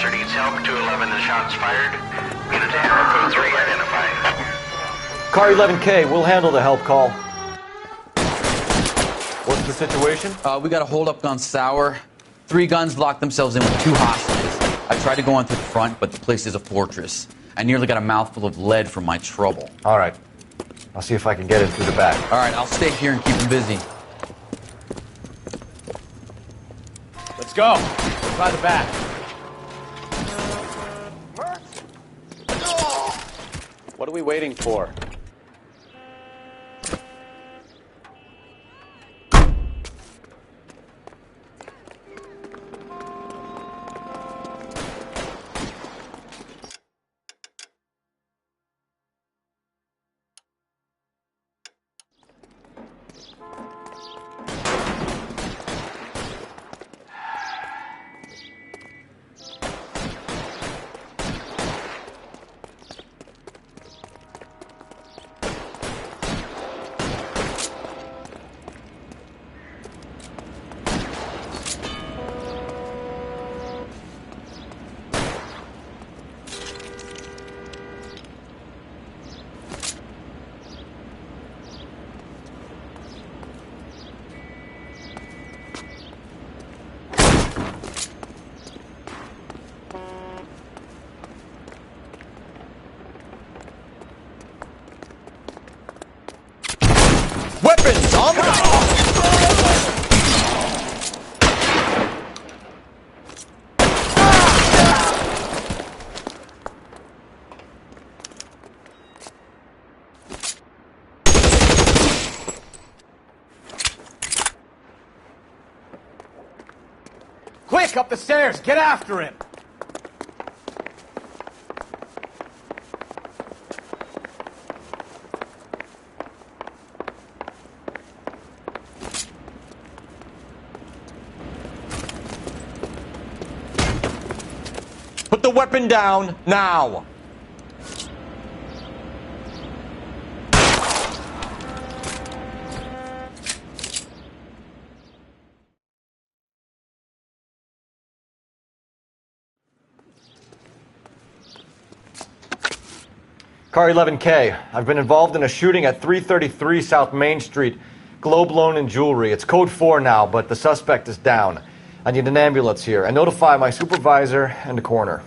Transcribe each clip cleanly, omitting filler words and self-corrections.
Officer needs help. 211, the shots fired. Unit to Arrow Code 3 identified. Car 11K, we'll handle the help call. What's the situation? We got a hold-up gone sour. 3 guns locked themselves in with 2 hostages. I tried to go on through the front, but the place is a fortress. I nearly got a mouthful of lead from my trouble. All right. I'll see if I can get in through the back. All right, I'll stay here and keep them busy. Let's go. Try the back. What are we waiting for? Weapons on the... Quick, up the stairs! Get after him! Put the weapon down, now! Car 11K, I've been involved in a shooting at 333 South Main Street. Globe Loan and Jewelry. It's code 4 now, but the suspect is down. I need an ambulance here, and notify my supervisor and the coroner.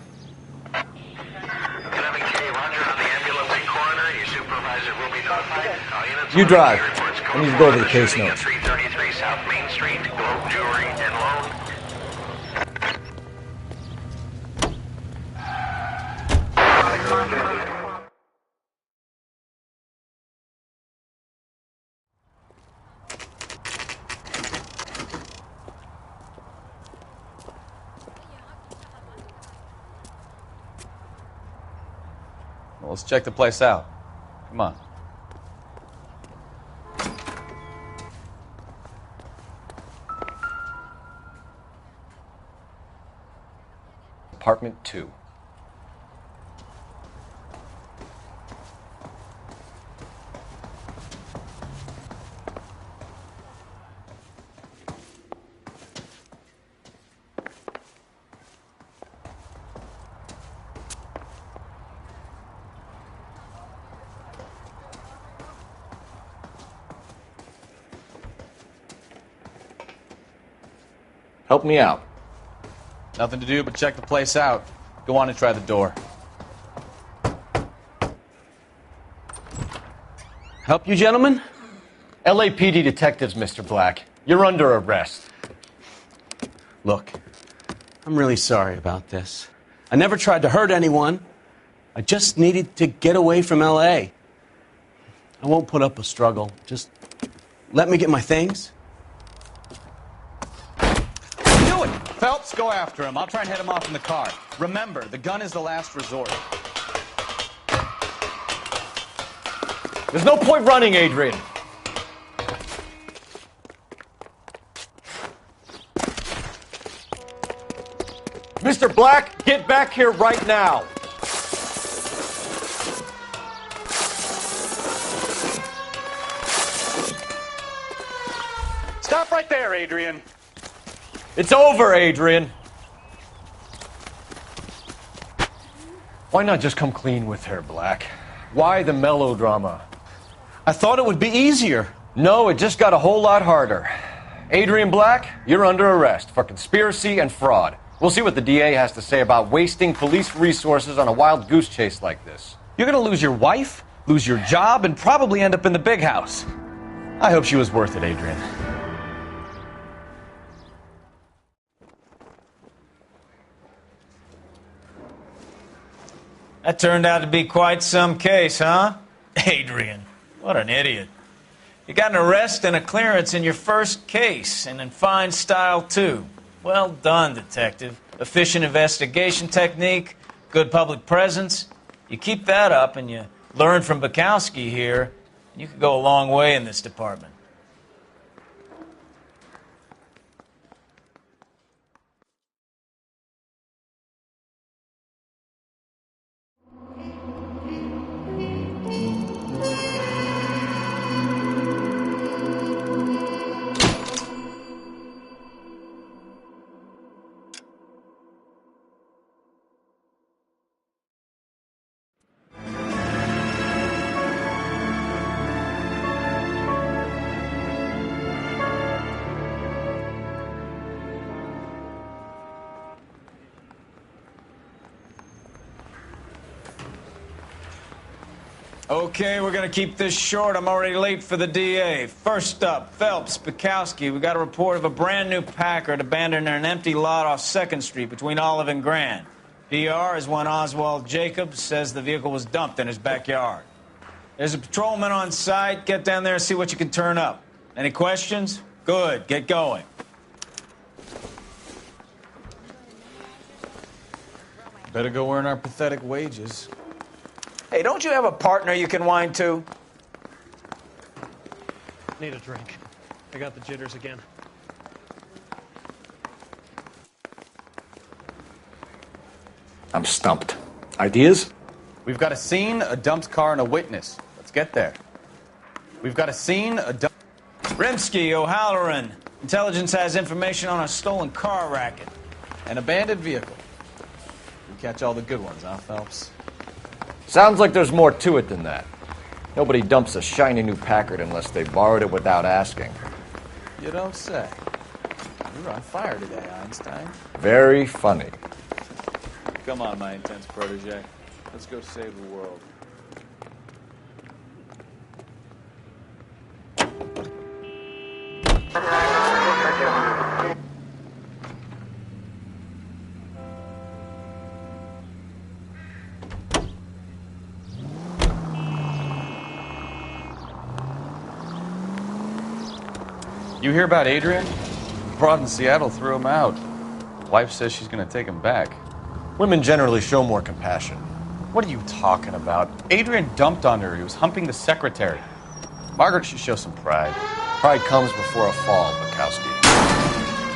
11K, roger on the ambulance and coroner. Your supervisor will be notified. All units You drive. reports I need to go to the case shooting at notes. 333 South Main Street, Globe Jewelry and Loan. Well, let's check the place out. Come on. Apartment 2. Help me out. Nothing to do but check the place out. Go on and try the door. Help you, gentlemen? LAPD detectives, Mr. Black. You're under arrest. Look, I'm really sorry about this. I never tried to hurt anyone. I just needed to get away from L.A. I won't put up a struggle. Just let me get my things. Do it! Phelps, go after him. I'll try and head him off in the car. Remember, the gun is the last resort. There's no point running, Adrian. Mr. Black, get back here right now. Stop right there, Adrian. It's over, Adrian. Why not just come clean with her, Black? Why the melodrama? I thought it would be easier. No, it just got a whole lot harder. Adrian Black, you're under arrest for conspiracy and fraud. We'll see what the DA has to say about wasting police resources on a wild goose chase like this. You're gonna lose your wife, lose your job, and probably end up in the big house. I hope she was worth it, Adrian. That turned out to be quite some case, huh? Adrian, what an idiot. You got an arrest and a clearance in your first case, and in fine style, too. Well done, detective. Efficient investigation technique, good public presence. You keep that up and you learn from Bukowski here, and you could go a long way in this department. Okay, we're gonna keep this short. I'm already late for the DA. First up, Phelps, Bukowski. We got a report of a brand new Packard abandoned in an empty lot off 2nd Street between Olive and Grand. PR is one Oswald Jacobs says the vehicle was dumped in his backyard. There's a patrolman on site. Get down there and see what you can turn up. Any questions? Good, get going. Better go earn our pathetic wages. Hey, don't you have a partner you can whine to? Need a drink. I got the jitters again. I'm stumped. Ideas? We've got a scene, a dumped car, and a witness. Let's get there. We've got a scene, a dump... Rimsky, O'Halloran. Intelligence has information on a stolen car racket. An abandoned vehicle. We catch all the good ones, huh, Phelps? Sounds like there's more to it than that. Nobody dumps a shiny new Packard unless they borrowed it without asking. You don't say. You're on fire today, Einstein. Very funny. Come on, my intense protege. Let's go save the world. You hear about Adrian? Broad in Seattle threw him out. Wife says she's going to take him back. Women generally show more compassion. What are you talking about? Adrian dumped on her. He was humping the secretary. Margaret should show some pride. Pride comes before a fall, Bukowski.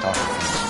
Talking from experience.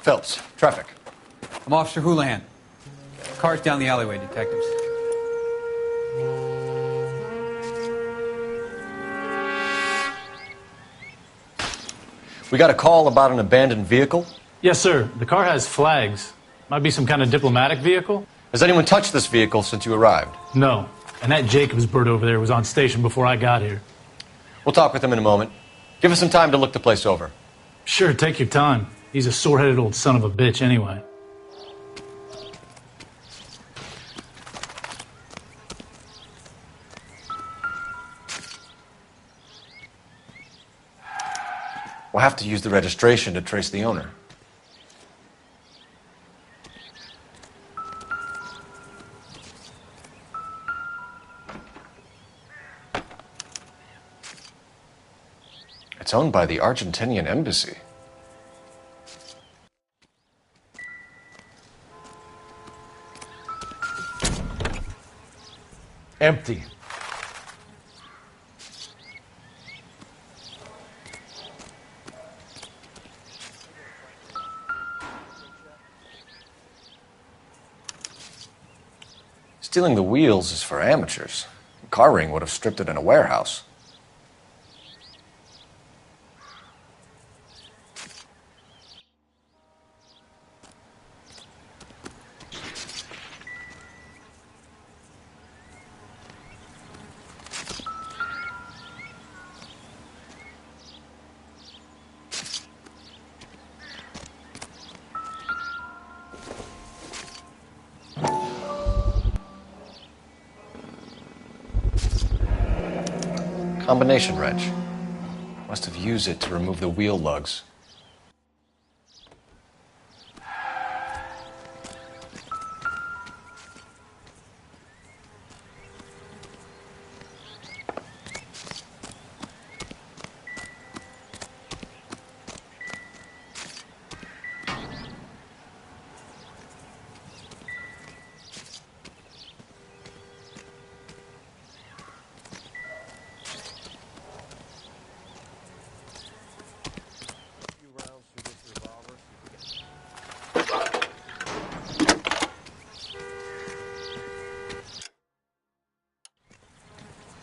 Phelps, traffic. I'm Officer Houlihan. Car's down the alleyway, detectives. We got a call about an abandoned vehicle. Yes, sir. The car has flags. Might be some kind of diplomatic vehicle. Has anyone touched this vehicle since you arrived? No. And that Jacobs bird over there was on station before I got here. We'll talk with him in a moment. Give us some time to look the place over. Sure, take your time. He's a sore-headed old son of a bitch anyway. We'll have to use the registration to trace the owner. It's owned by the Argentinian embassy. Empty. Stealing the wheels is for amateurs. Car ring would have stripped it in a warehouse. Combination wrench. Must have used it to remove the wheel lugs.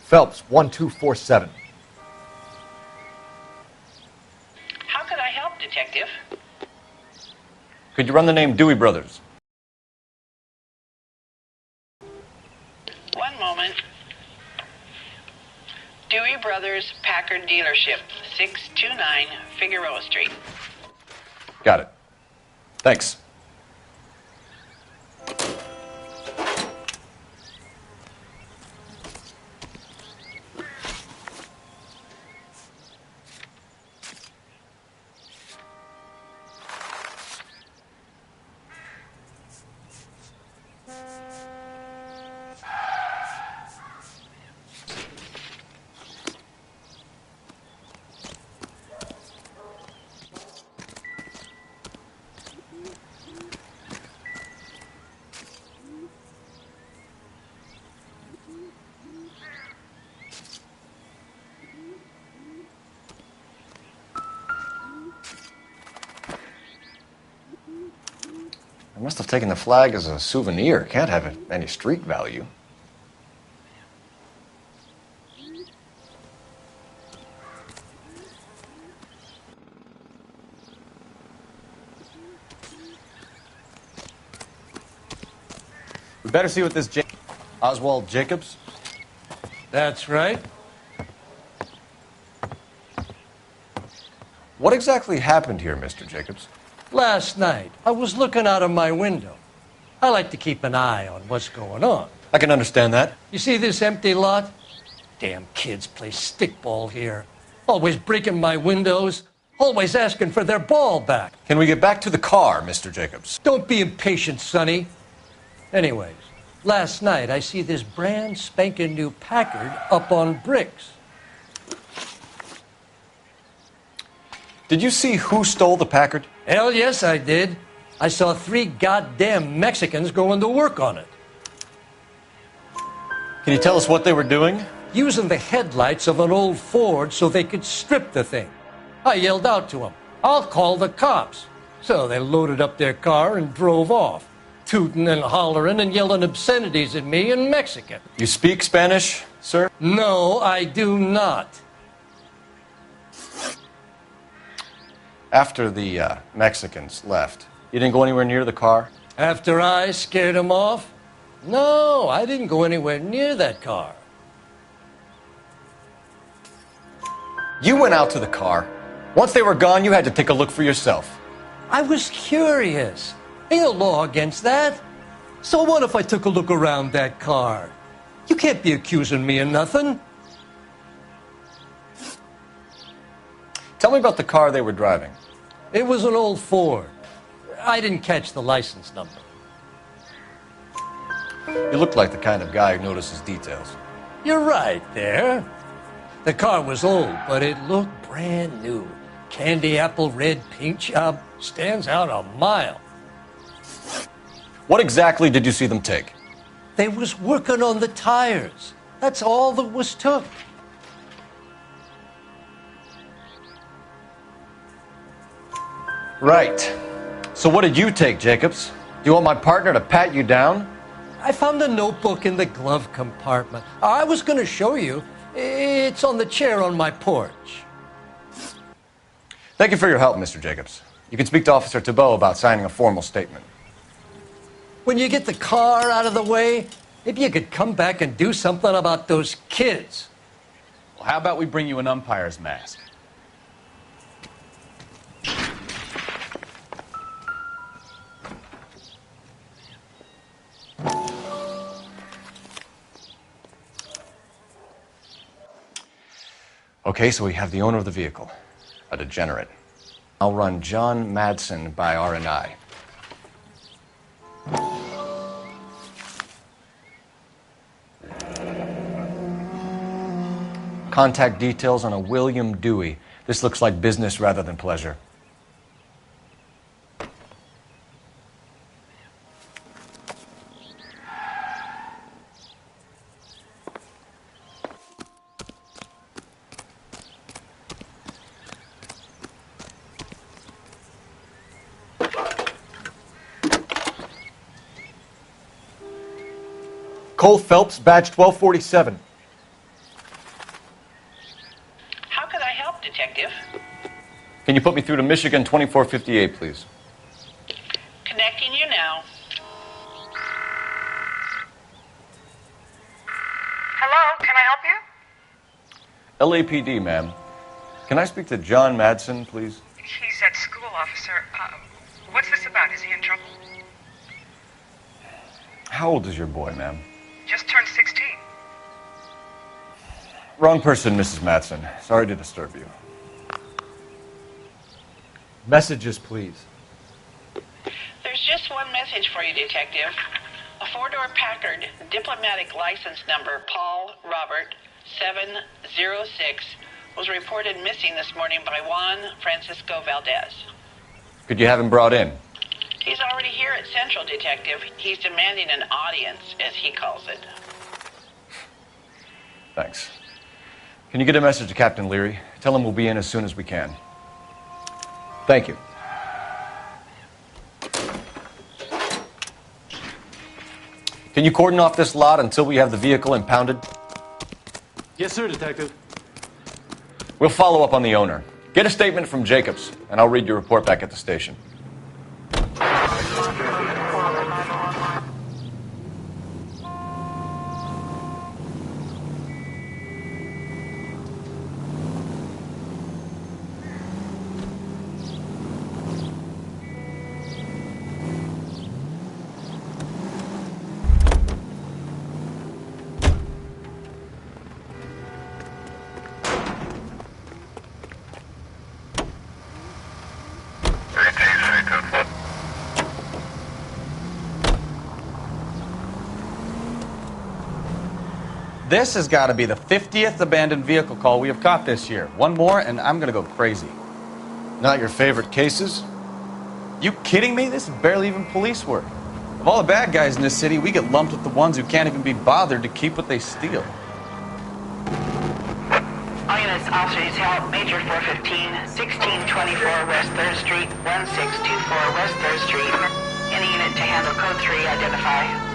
Phelps, 1247. How could I help, Detective? Could you run the name Dewey Brothers? One moment. Dewey Brothers Packard Dealership, 629 Figueroa Street. Got it. Thanks. I must have taken the flag as a souvenir. Can't have any street value. We better see what this Oswald Jacobs? That's right. What exactly happened here, Mr. Jacobs? Last night, I was looking out of my window. I like to keep an eye on what's going on. I can understand that. You see this empty lot? Damn kids play stickball here. Always breaking my windows. Always asking for their ball back. Can we get back to the car, Mr. Jacobs? Don't be impatient, Sonny. Anyways, last night I see this brand spanking new Packard up on bricks. Did you see who stole the Packard? Hell yes, I did. I saw 3 goddamn Mexicans going to work on it. Can you tell us what they were doing? Using the headlights of an old Ford so they could strip the thing. I yelled out to them, "I'll call the cops." So they loaded up their car and drove off, tooting and hollering and yelling obscenities at me in Mexican. You speak Spanish, sir? No, I do not. After the Mexicans left, you didn't go anywhere near the car? After I scared them off? No, I didn't go anywhere near that car. You went out to the car. Once they were gone, you had to take a look for yourself. I was curious. Ain't no law against that. So what if I took a look around that car? You can't be accusing me of nothing. Tell me about the car they were driving. It was an old Ford. I didn't catch the license number. You looked like the kind of guy who notices details. You're right there. The car was old, but it looked brand new. Candy apple red paint job stands out a mile. What exactly did you see them take? They was working on the tires. That's all that was took. Right. So what did you take, Jacobs? Do you want my partner to pat you down? I found a notebook in the glove compartment. I was going to show you. It's on the chair on my porch. Thank you for your help, Mr. Jacobs. You can speak to Officer Thibault about signing a formal statement. When you get the car out of the way, maybe you could come back and do something about those kids. Well, how about we bring you an umpire's mask? Okay, so we have the owner of the vehicle, a degenerate. I'll run John Madsen by R&I. Contact details on a William Dewey. This looks like business rather than pleasure. Cole Phelps, badge 1247. How could I help, Detective? Can you put me through to Michigan 2458, please? Connecting you now. Hello, can I help you? LAPD, ma'am. Can I speak to John Madsen, please? He's at school, officer. What's this about? Is he in trouble? How old is your boy, ma'am? Just turned 16. Wrong person, Mrs. Madsen. Sorry to disturb you. Messages, please. There's just one message for you, Detective. A four-door Packard, diplomatic license number Paul Robert 706, was reported missing this morning by Juan Francisco Valdez. Could you have him brought in? He's already here at Central, Detective. He's demanding an audience, as he calls it. Thanks. Can you get a message to Captain Leary? Tell him we'll be in as soon as we can. Thank you. Can you cordon off this lot until we have the vehicle impounded? Yes, sir, Detective. We'll follow up on the owner. Get a statement from Jacobs, and I'll read your report back at the station. This has got to be the 50th abandoned vehicle call we have caught this year. One more, and I'm going to go crazy. Not your favorite cases? You kidding me? This is barely even police work. Of all the bad guys in this city, we get lumped with the ones who can't even be bothered to keep what they steal. All units, officers help. Major 415, 1624 West 3rd Street, 1624 West 3rd Street. Any unit to handle code 3, identify.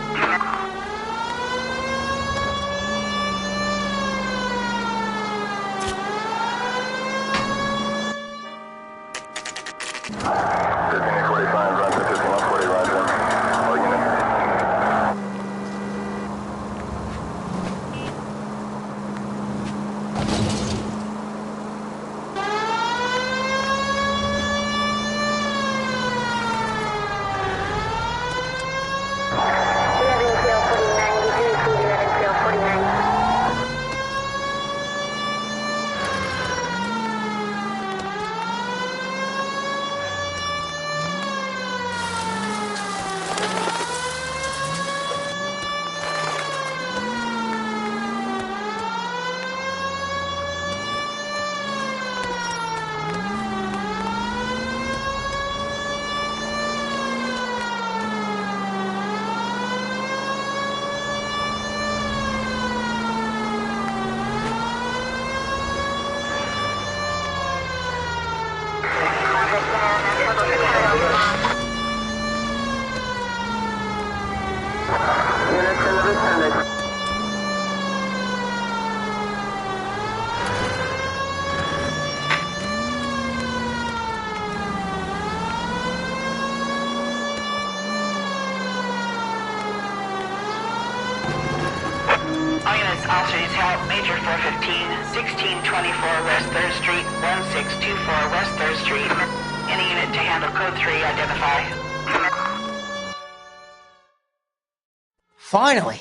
All units, officers help. Major 415, 1624 West 3rd Street, 1624 West 3rd Street. Any unit to handle code 3, identify. Finally!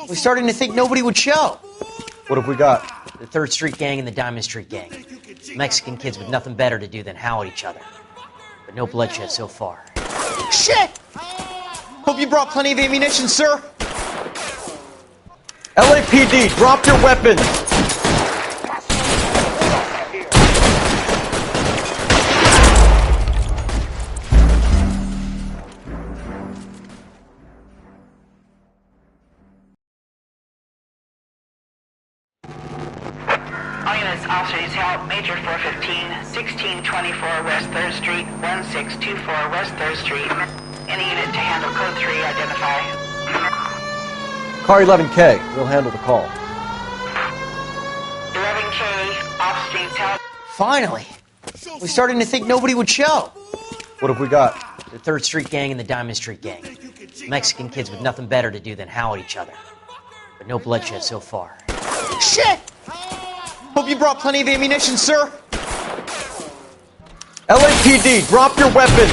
We're starting to think nobody would show. What have we got? The 3rd Street Gang and the Diamond Street Gang. Mexican kids with nothing better to do than howl at each other. But no bloodshed so far. Shit! Hope you brought plenty of ammunition, sir. LAPD, drop your weapons! All units, officers help. Major 415, 1624 West 3rd Street, 1624 West 3rd Street. Any unit to handle code 3, identify. Car 11K, we'll handle the call. 11K, off streets help. Finally! We're starting to think nobody would show. What have we got? The 3rd Street Gang and the Diamond Street Gang. Mexican kids with nothing better to do than howl at each other. But no bloodshed so far. Shit! Hope you brought plenty of ammunition, sir. LAPD, drop your weapons!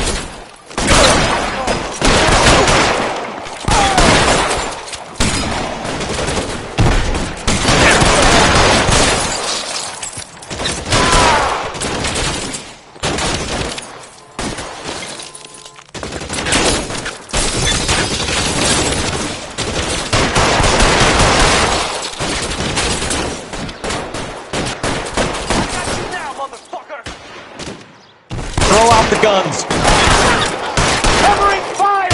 Throw out the guns! Covering fire!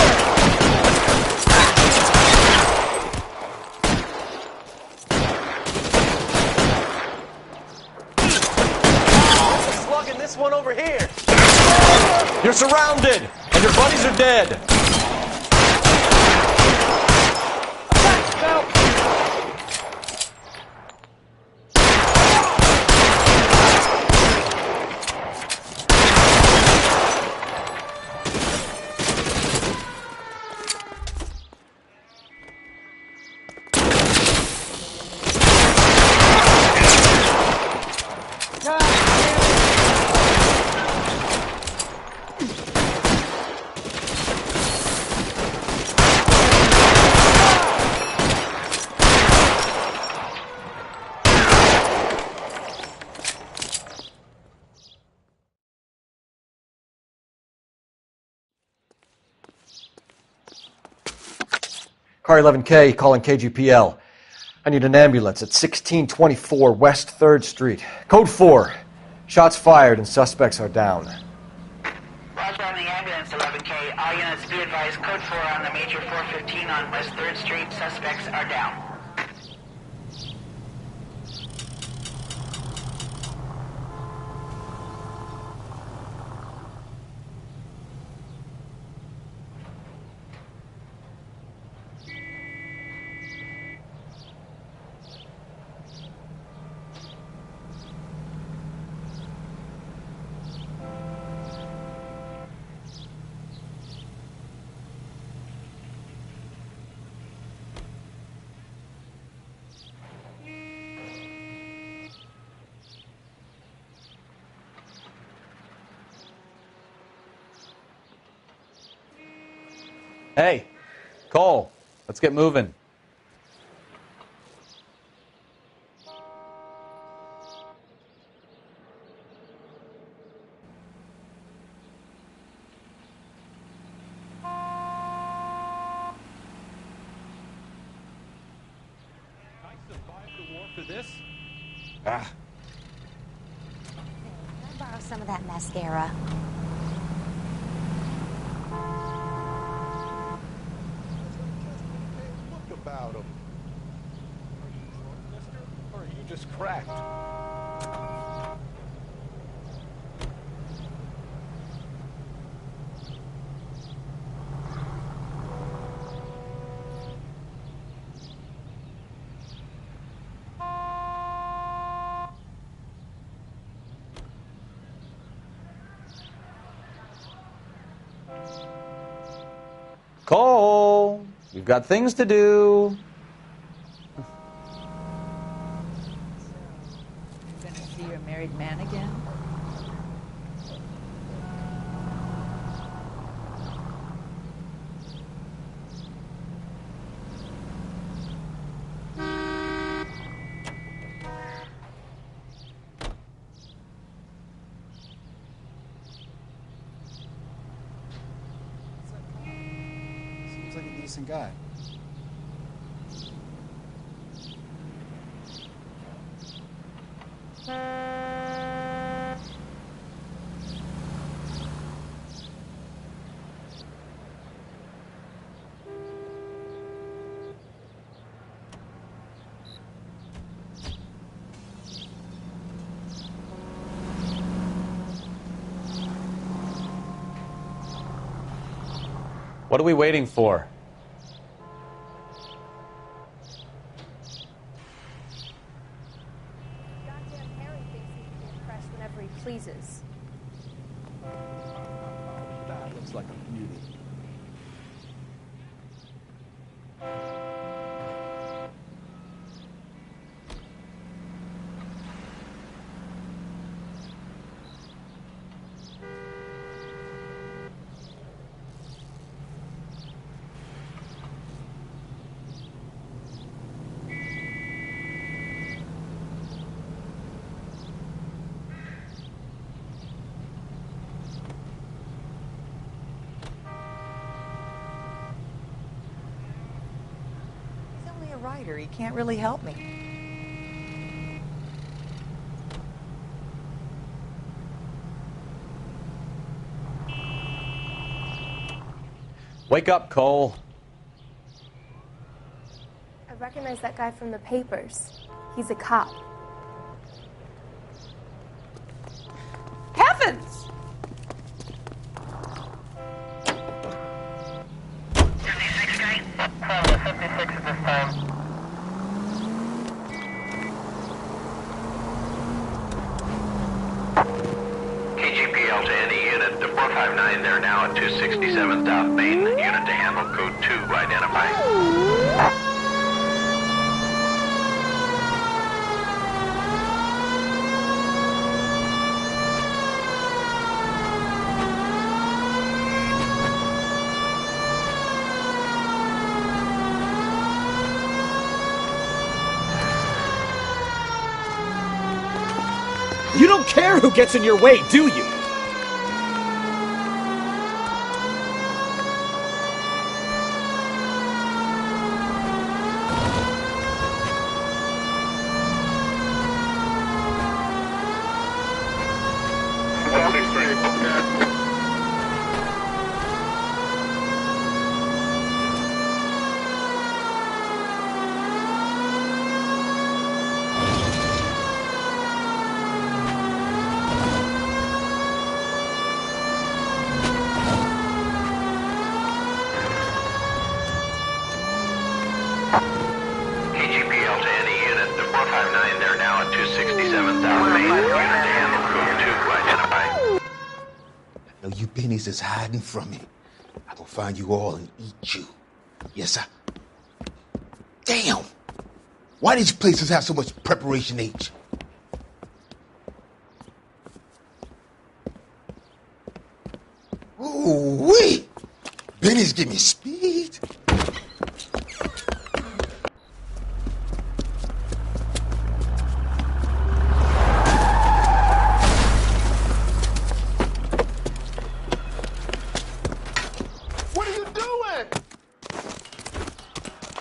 Slugging this one over here! You're surrounded! And your buddies are dead! Car 11K, calling KGPL. I need an ambulance at 1624 West 3rd Street. Code 4. Shots fired and suspects are down. Roger on the ambulance, 11K. All units be advised, code 4 on the Major 415 on West 3rd Street. Suspects are down. Hey, Cole, let's get moving. Ah. Can I borrow some of that mascara? Look about him. Are you drunk, mister? Or are you just cracked? Cole, we've got things to do. You're going to see your married man again? Seems like a decent guy. What are we waiting for? Goddamn Harry thinks he can get pressed whenever he pleases. That looks like a beauty. He's only a writer. He can't really help me. Wake up, Cole. I recognize that guy from the papers. He's a cop. Heavens! KGPL to any unit. The 459 there now at 267 South Main. Unit to handle code 2 identified. You don't care who gets in your way, do you? KGPL to any unit. The 459 there now at 267 South Main. Unit to handle code 2 identified. I know you bennies is hiding from me. I'm gonna find you all and eat you. Yes, sir. Damn! Why these places have so much preparation H? Ooh, wee! Benny's give me speed. What are you doing?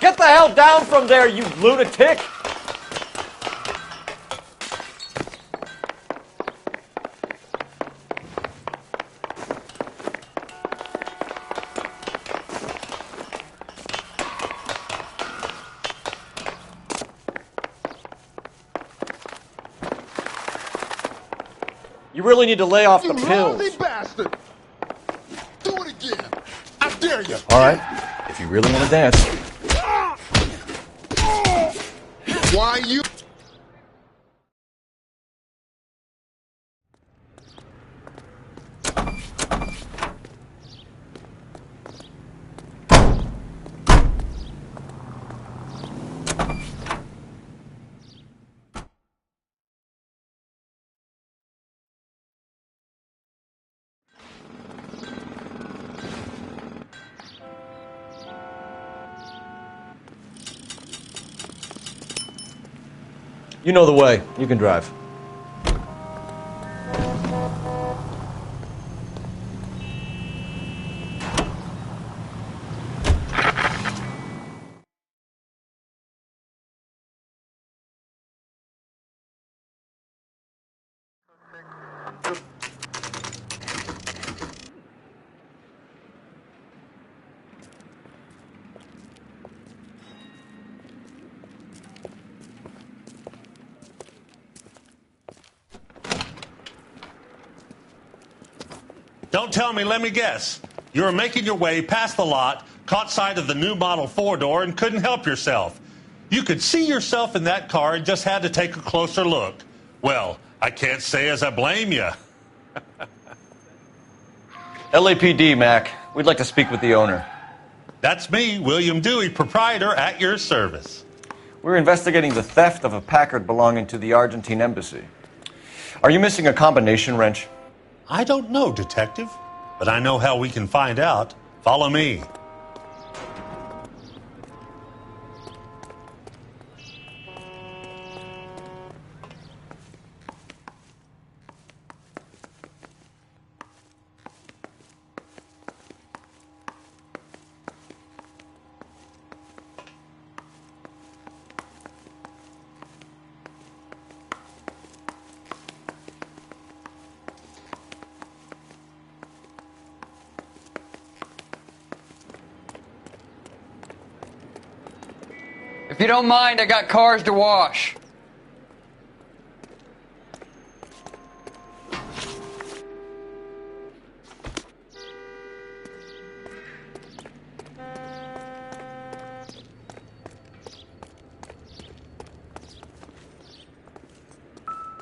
Get the hell down from there, you lunatic! You really need to lay off the You pills. lousy bastard! Do it again! I dare you! All right, if you really want to dance. Why you? You know the way. You can drive. Don't tell me, let me guess. You were making your way past the lot, caught sight of the new model four-door, and couldn't help yourself. You could see yourself in that car and just had to take a closer look. Well, I can't say as I blame you. LAPD, Mac. We'd like to speak with the owner. That's me, William Dewey, proprietor, at your service. We're investigating the theft of a Packard belonging to the Argentine embassy. Are you missing a combination wrench? I don't know, Detective, but I know how we can find out. Follow me. If you don't mind, I got cars to wash.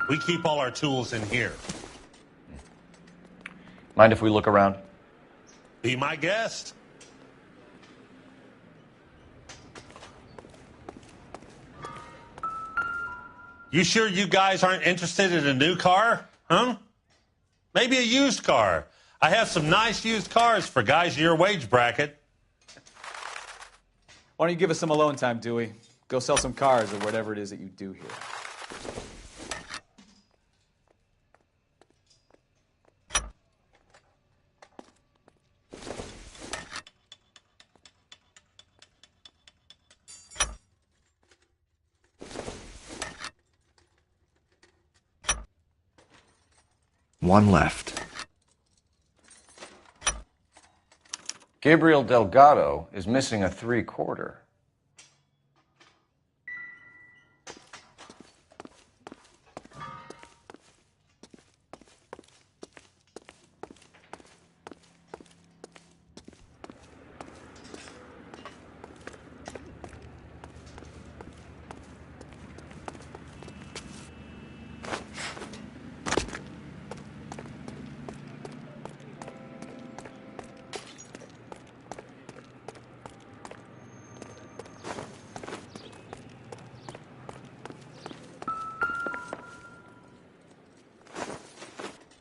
We keep all our tools in here. Mind if we look around? Be my guest. You sure you guys aren't interested in a new car? Huh? Maybe a used car. I have some nice used cars for guys in your wage bracket. Why don't you give us some alone time, Dewey? Go sell some cars or whatever it is that you do here. One left. Gabriel Delgado is missing a 3/4.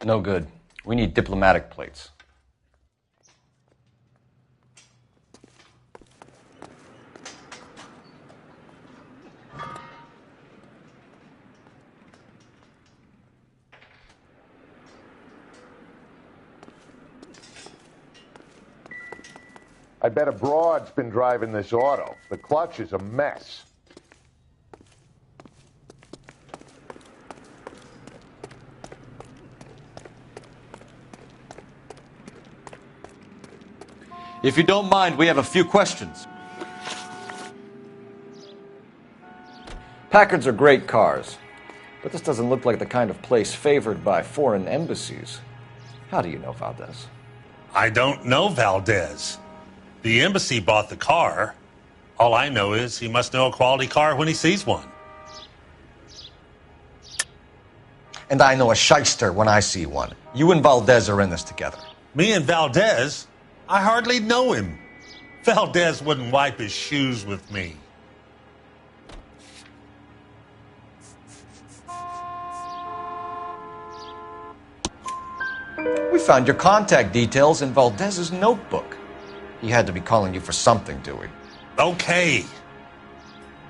No good. We need diplomatic plates. I bet a broad's been driving this auto. The clutch is a mess. If you don't mind, we have a few questions. Packards are great cars, but this doesn't look like the kind of place favored by foreign embassies. How do you know Valdez? I don't know Valdez. The embassy bought the car. All I know is he must know a quality car when he sees one. And I know a shyster when I see one. You and Valdez are in this together. Me and Valdez? I hardly know him. Valdez wouldn't wipe his shoes with me. We found your contact details in Valdez's notebook. He had to be calling you for something, Dewey. Okay.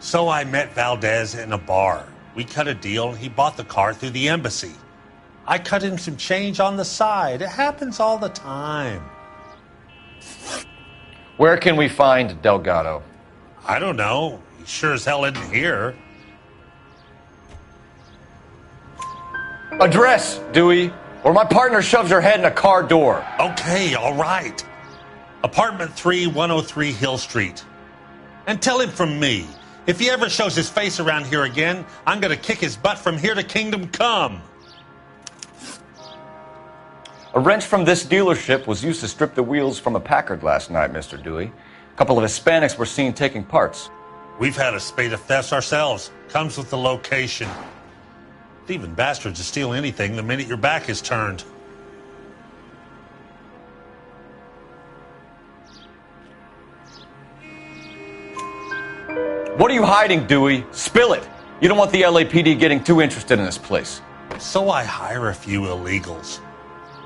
So I met Valdez in a bar. We cut a deal and he bought the car through the embassy. I cut him some change on the side. It happens all the time. Where can we find Delgado? I don't know. He sure as hell isn't here. Address, Dewey, or my partner shoves her head in a car door. Okay, all right. Apartment 3, 103 Hill Street. And tell him from me, if he ever shows his face around here again, I'm going to kick his butt from here to Kingdom Come. A wrench from this dealership was used to strip the wheels from a Packard last night, Mr. Dewey. A couple of Hispanics were seen taking parts. We've had a spate of thefts ourselves. Comes with the location. Thieving bastards to steal anything the minute your back is turned. What are you hiding, Dewey? Spill it. You don't want the LAPD getting too interested in this place. So I hire a few illegals.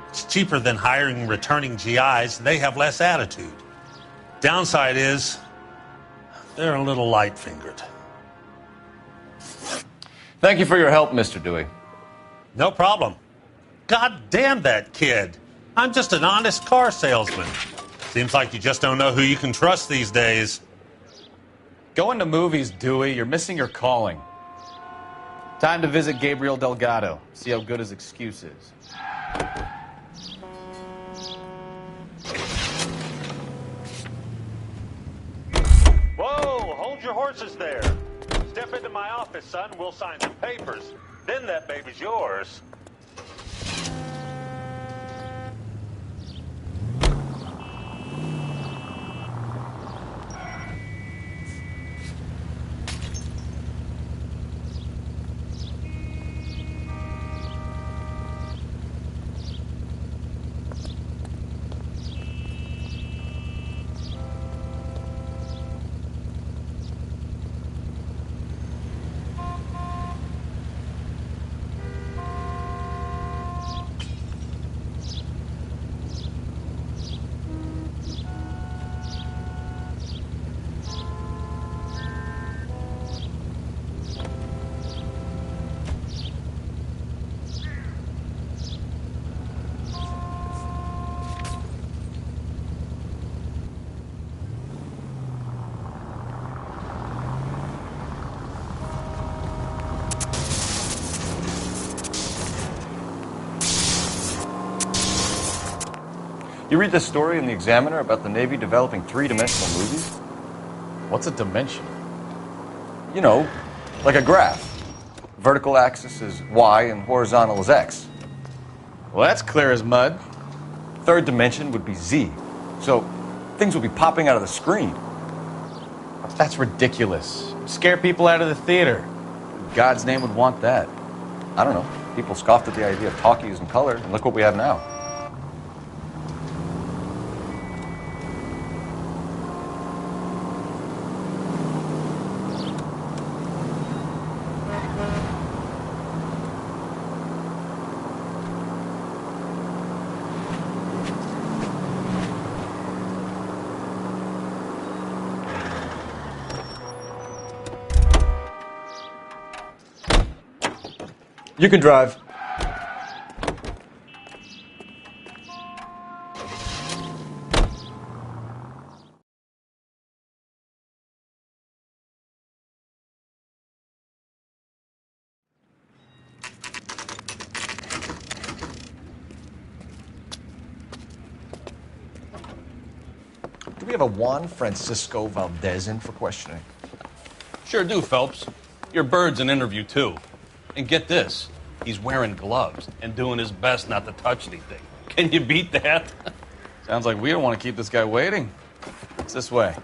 It's cheaper than hiring returning GIs, and they have less attitude. Downside is, they're a little light-fingered. Thank you for your help, Mr. Dewey. No problem. God damn that kid. I'm just an honest car salesman. Seems like you just don't know who you can trust these days. Going to movies, Dewey. You're missing your calling. Time to visit Gabriel Delgado. See how good his excuse is. Whoa, hold your horses there. Step into my office, son. We'll sign some papers. Then that baby's yours. You read this story in the Examiner about the Navy developing three-dimensional movies? What's a dimension? You know, like a graph. Vertical axis is Y and horizontal is X. Well, that's clear as mud. Third dimension would be Z. So things would be popping out of the screen. That's ridiculous. Scare people out of the theater. God's name would want that. I don't know. People scoffed at the idea of talkies in color, and look what we have now. You can drive. Do we have a Juan Francisco Valdez in for questioning? Sure do, Phelps. Your bird's an interview, too. And get this, he's wearing gloves and doing his best not to touch anything. Can you beat that? Sounds like we don't want to keep this guy waiting. It's this way.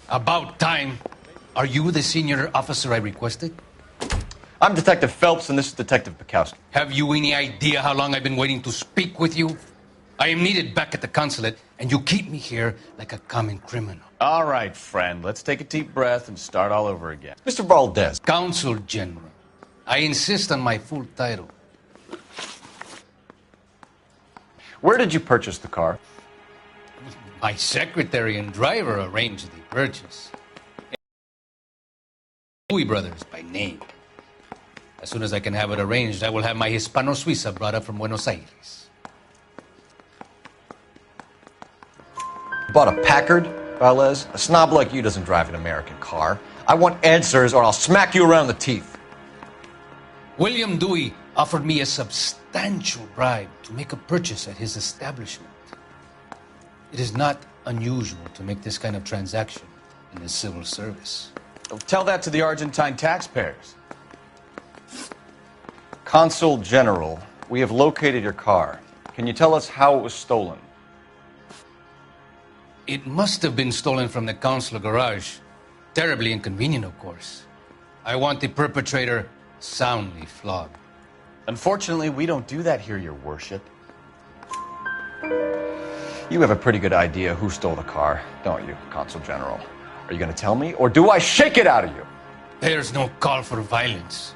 About time. Are you the senior officer I requested? I'm Detective Phelps, and this is Detective Bukowski. Have you any idea how long I've been waiting to speak with you? I am needed back at the consulate, and you keep me here like a common criminal. All right, friend. Let's take a deep breath and start all over again. Mr. Valdez. Consul General. I insist on my full title. Where did you purchase the car? My secretary and driver arranged the purchase. Dewey Brothers by name. As soon as I can have it arranged, I will have my Hispano Suiza brought up from Buenos Aires. You bought a Packard, Valdez? A snob like you doesn't drive an American car. I want answers or I'll smack you around the teeth. William Dewey offered me a substantial bribe to make a purchase at his establishment. It is not unusual to make this kind of transaction in the civil service. Tell that to the Argentine taxpayers. Consul General, we have located your car. Can you tell us how it was stolen? It must have been stolen from the consular garage. Terribly inconvenient, of course. I want the perpetrator soundly flogged. Unfortunately, we don't do that here, Your Worship. You have a pretty good idea who stole the car, don't you, Consul General? Are you going to tell me, or do I shake it out of you? There's no call for violence.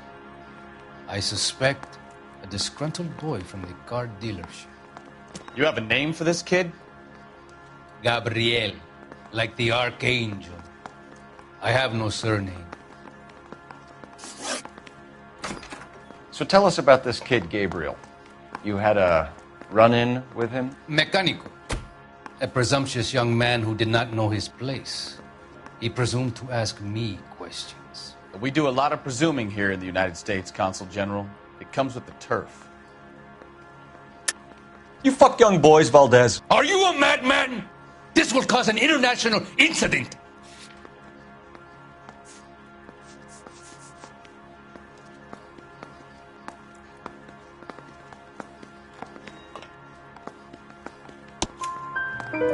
I suspect a disgruntled boy from the car dealership. You have a name for this kid? Gabriel, like the archangel. I have no surname. So tell us about this kid, Gabriel. You had a run-in with him? Mecánico. A presumptuous young man who did not know his place. He presumed to ask me questions. We do a lot of presuming here in the United States, Consul General. It comes with the turf. You fuck young boys, Valdez. Are you a madman? This will cause an international incident.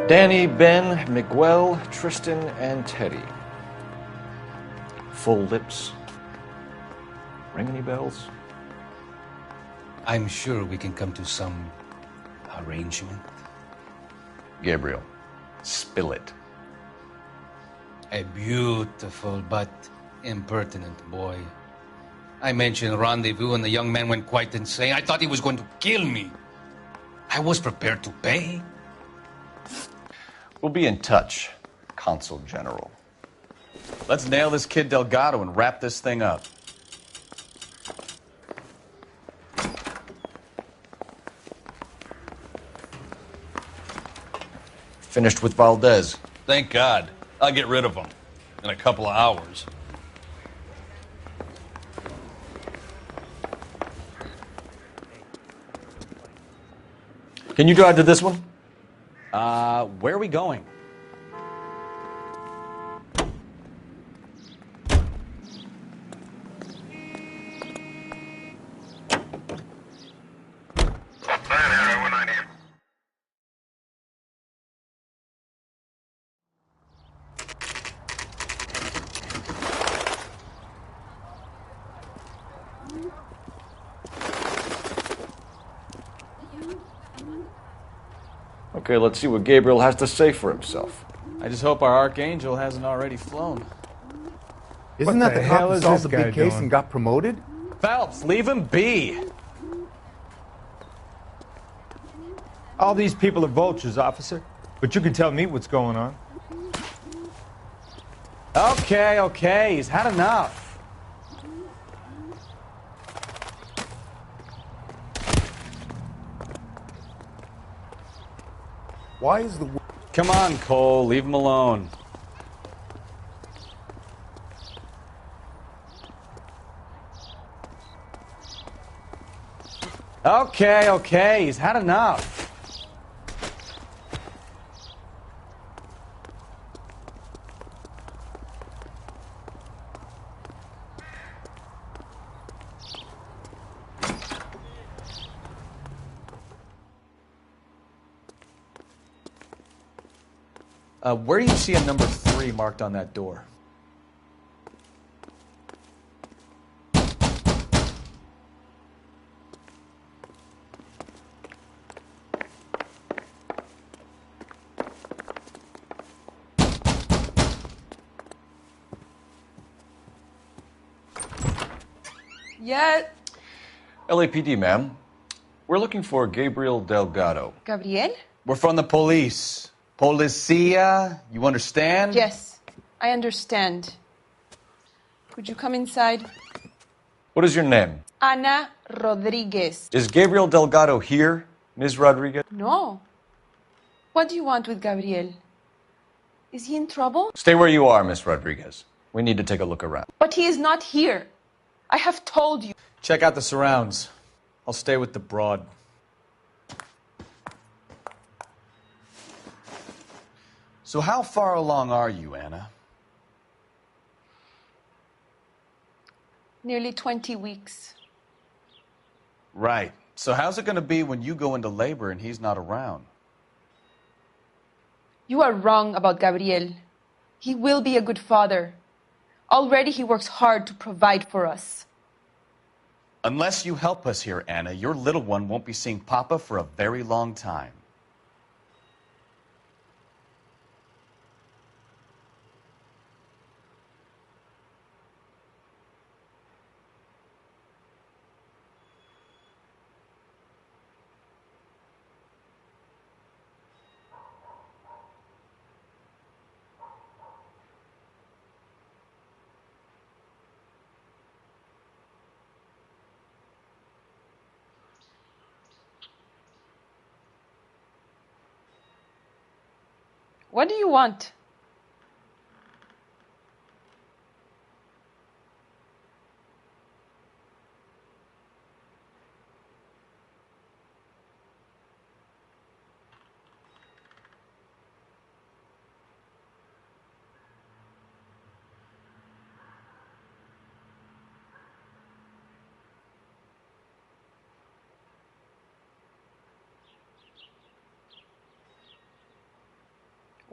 Danny, Ben, Miguel, Tristan, and Teddy. Full lips. Ring any bells? I'm sure we can come to some arrangement. Gabriel, spill it. A beautiful but impertinent boy. I mentioned rendezvous and the young man went quite insane. I thought he was going to kill me. I was prepared to pay. We'll be in touch, Consul General. Let's nail this kid Delgado and wrap this thing up. Finished with Valdez. Thank God. I'll get rid of him in a couple of hours. Can you drive to this one? Where are we going? Okay, let's see what Gabriel has to say for himself. I just hope our archangel hasn't already flown. Isn't that the cop who solved the big case and got promoted? Phelps, leave him be. All these people are vultures, officer. But you can tell me what's going on. Okay, he's had enough. Why is the... Come on, Cole, leave him alone. Okay, he's had enough. Where do you see a number 3 marked on that door? Yet. LAPD, ma'am. We're looking for Gabriel Delgado. Gabriel? We're from the police. Policia, you understand? Yes, I understand. Could you come inside? What is your name? Ana Rodriguez. Is Gabriel Delgado here, Ms. Rodriguez? No. What do you want with Gabriel? Is he in trouble? Stay where you are, Ms. Rodriguez. We need to take a look around. But he is not here. I have told you. Check out the surrounds. I'll stay with the broad. So how far along are you, Anna? Nearly 20 weeks. Right. So how's it going to be when you go into labor and he's not around? You are wrong about Gabriel. He will be a good father. Already he works hard to provide for us. Unless you help us here, Anna, your little one won't be seeing Papa for a very long time. What do you want?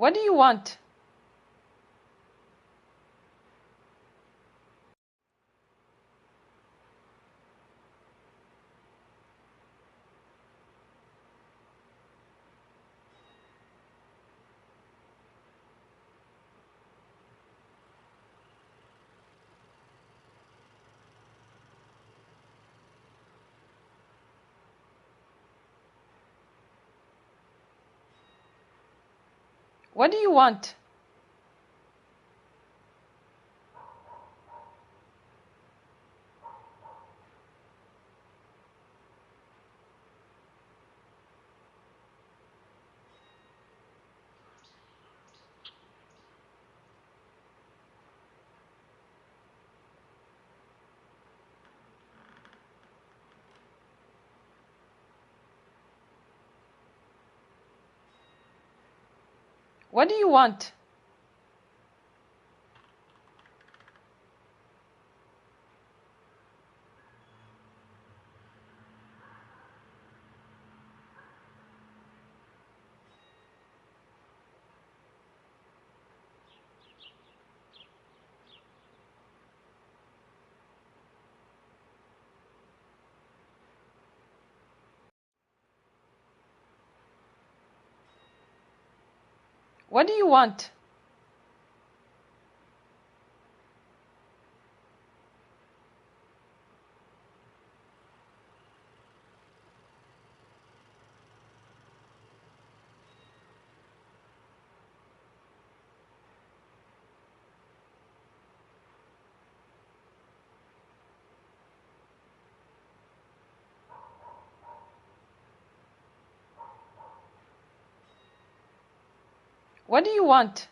What do you want? What do you want? What do you want? What do you want? What do you want?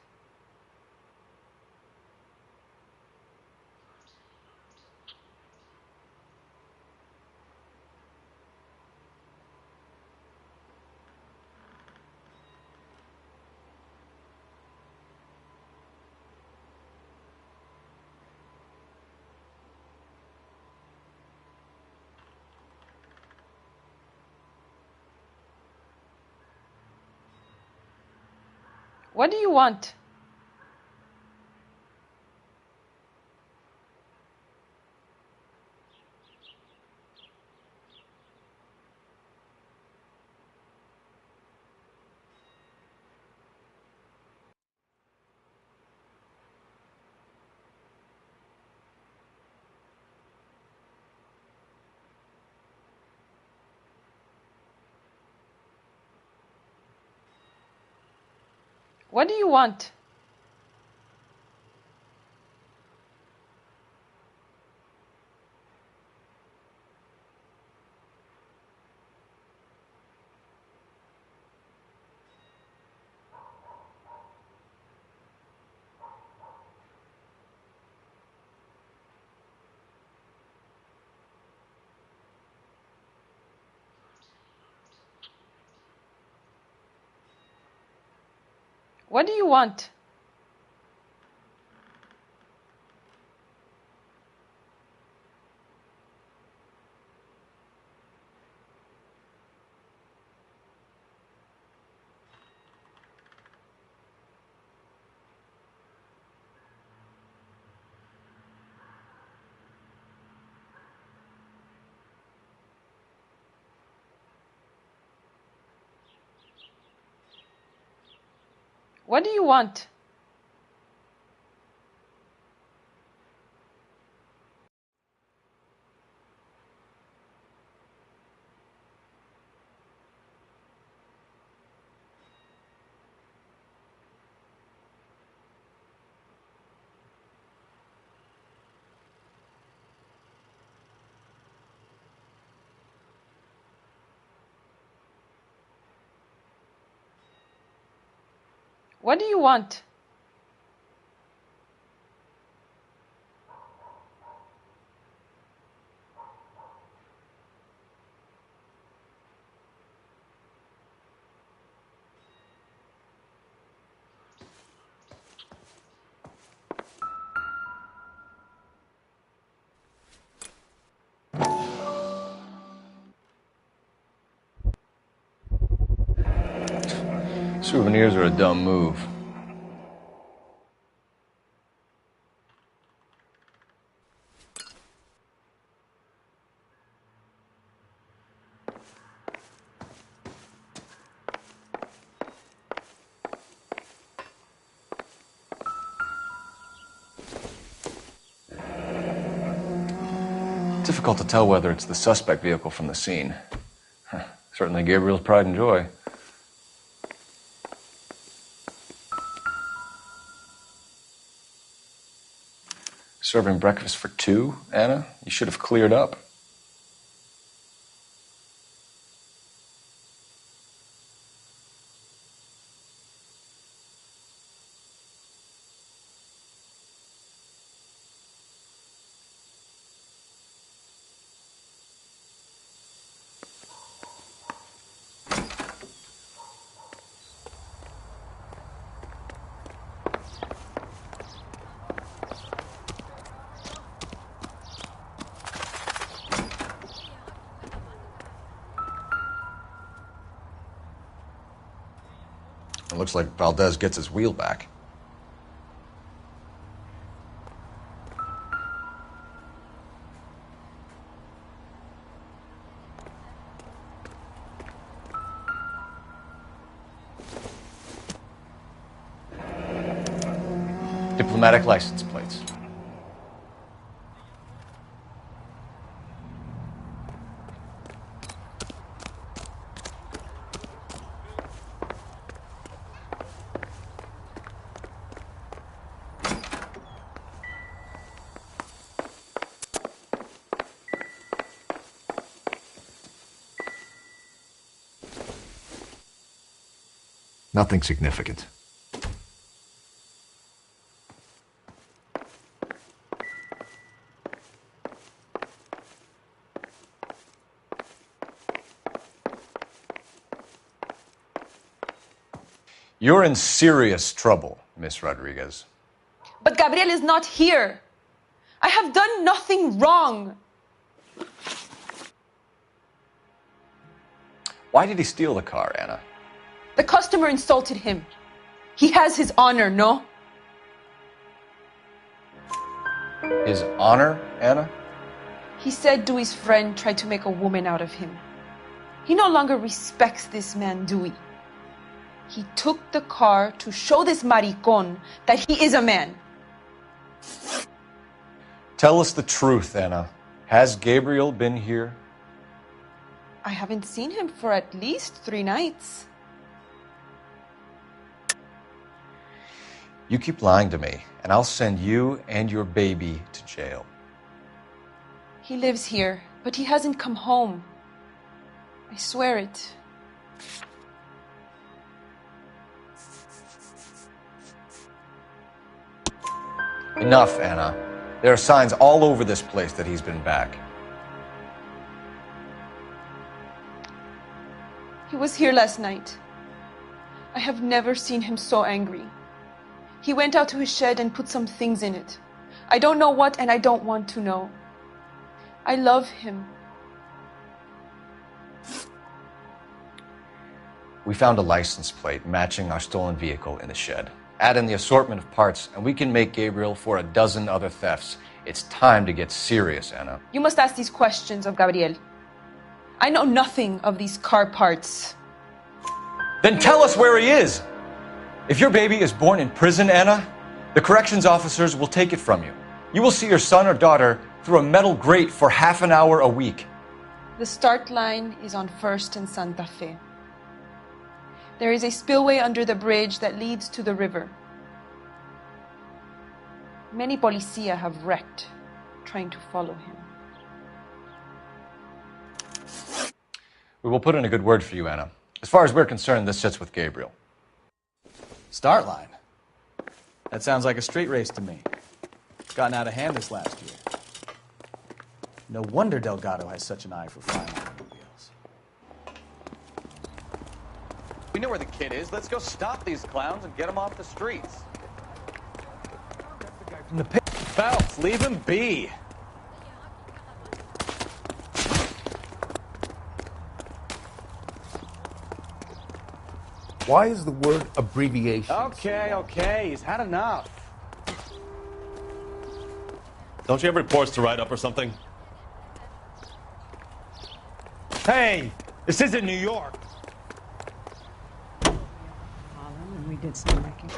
What do you want? What do you want? What do you want? What do you want? What do you want? Souvenirs are a dumb move. Difficult to tell whether it's the suspect vehicle from the scene. Certainly Gabriel's pride and joy. Serving breakfast for two, Anna? You should have cleared up. It looks like Valdez gets his wheel back. Diplomatic license plates. Nothing significant. You're in serious trouble, Miss Rodriguez. But Gabriel is not here. I have done nothing wrong. Why did he steal the car, Anna? The customer insulted him. He has his honor, no? His honor, Anna? He said Dewey's friend tried to make a woman out of him. He no longer respects this man, Dewey. He took the car to show this maricón that he is a man. Tell us the truth, Anna. Has Gabriel been here? I haven't seen him for at least 3 nights. You keep lying to me, and I'll send you and your baby to jail. He lives here, but he hasn't come home. I swear it. Enough, Anna. There are signs all over this place that he's been back. He was here last night. I have never seen him so angry. He went out to his shed and put some things in it. I don't know what, and I don't want to know. I love him. We found a license plate matching our stolen vehicle in the shed. Add in the assortment of parts, and we can make Gabriel for a dozen other thefts. It's time to get serious, Anna. You must ask these questions of Gabriel. I know nothing of these car parts. Then tell us where he is! If your baby is born in prison, Anna, the corrections officers will take it from you. You will see your son or daughter through a metal grate for half an hour a week. The start line is on 1st and Santa Fe. There is a spillway under the bridge that leads to the river. Many policia have wrecked trying to follow him. We will put in a good word for you, Anna. As far as we're concerned, this sits with Gabriel. Start line? That sounds like a street race to me. It's gotten out of hand this last year. No wonder Delgado has such an eye for flying automobiles. We know where the kid is. Let's go stop these clowns and get them off the streets. From the pit. Phelps, leave him be. Why is the word abbreviation? Okay, he's had enough. Don't you have reports to write up or something? Hey, this isn't New York. We did some wrecking.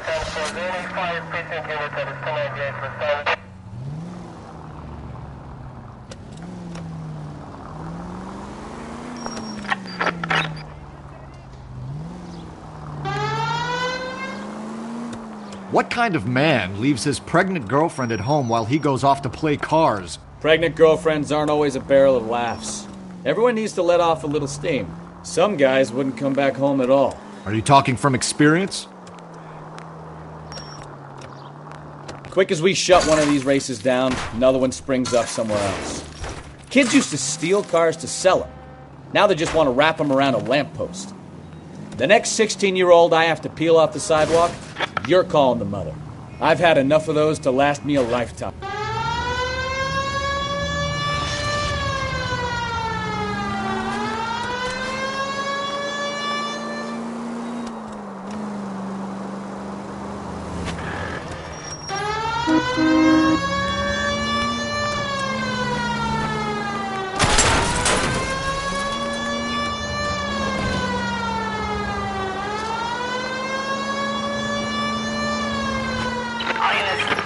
What kind of man leaves his pregnant girlfriend at home while he goes off to play cars? Pregnant girlfriends aren't always a barrel of laughs. Everyone needs to let off a little steam. Some guys wouldn't come back home at all. Are you talking from experience? Quick as we shut one of these races down, another one springs up somewhere else. Kids used to steal cars to sell them. Now they just want to wrap them around a lamppost. The next 16-year-old I have to peel off the sidewalk, you're calling the mother. I've had enough of those to last me a lifetime.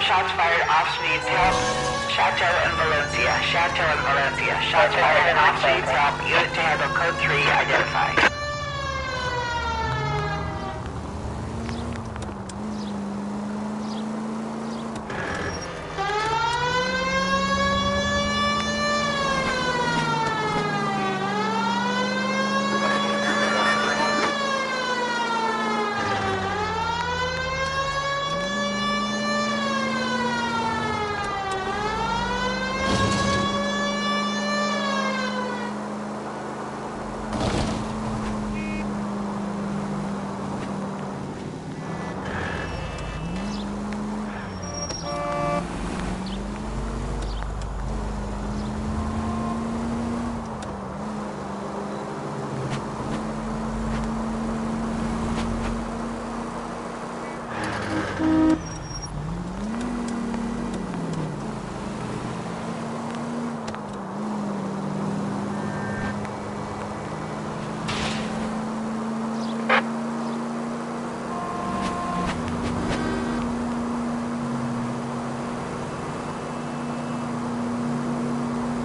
Shots fired off speeds, help. Chateau and Valencia. Chateau and Valencia. Shots fired off speeds, help. Unit to handle code 3, identify.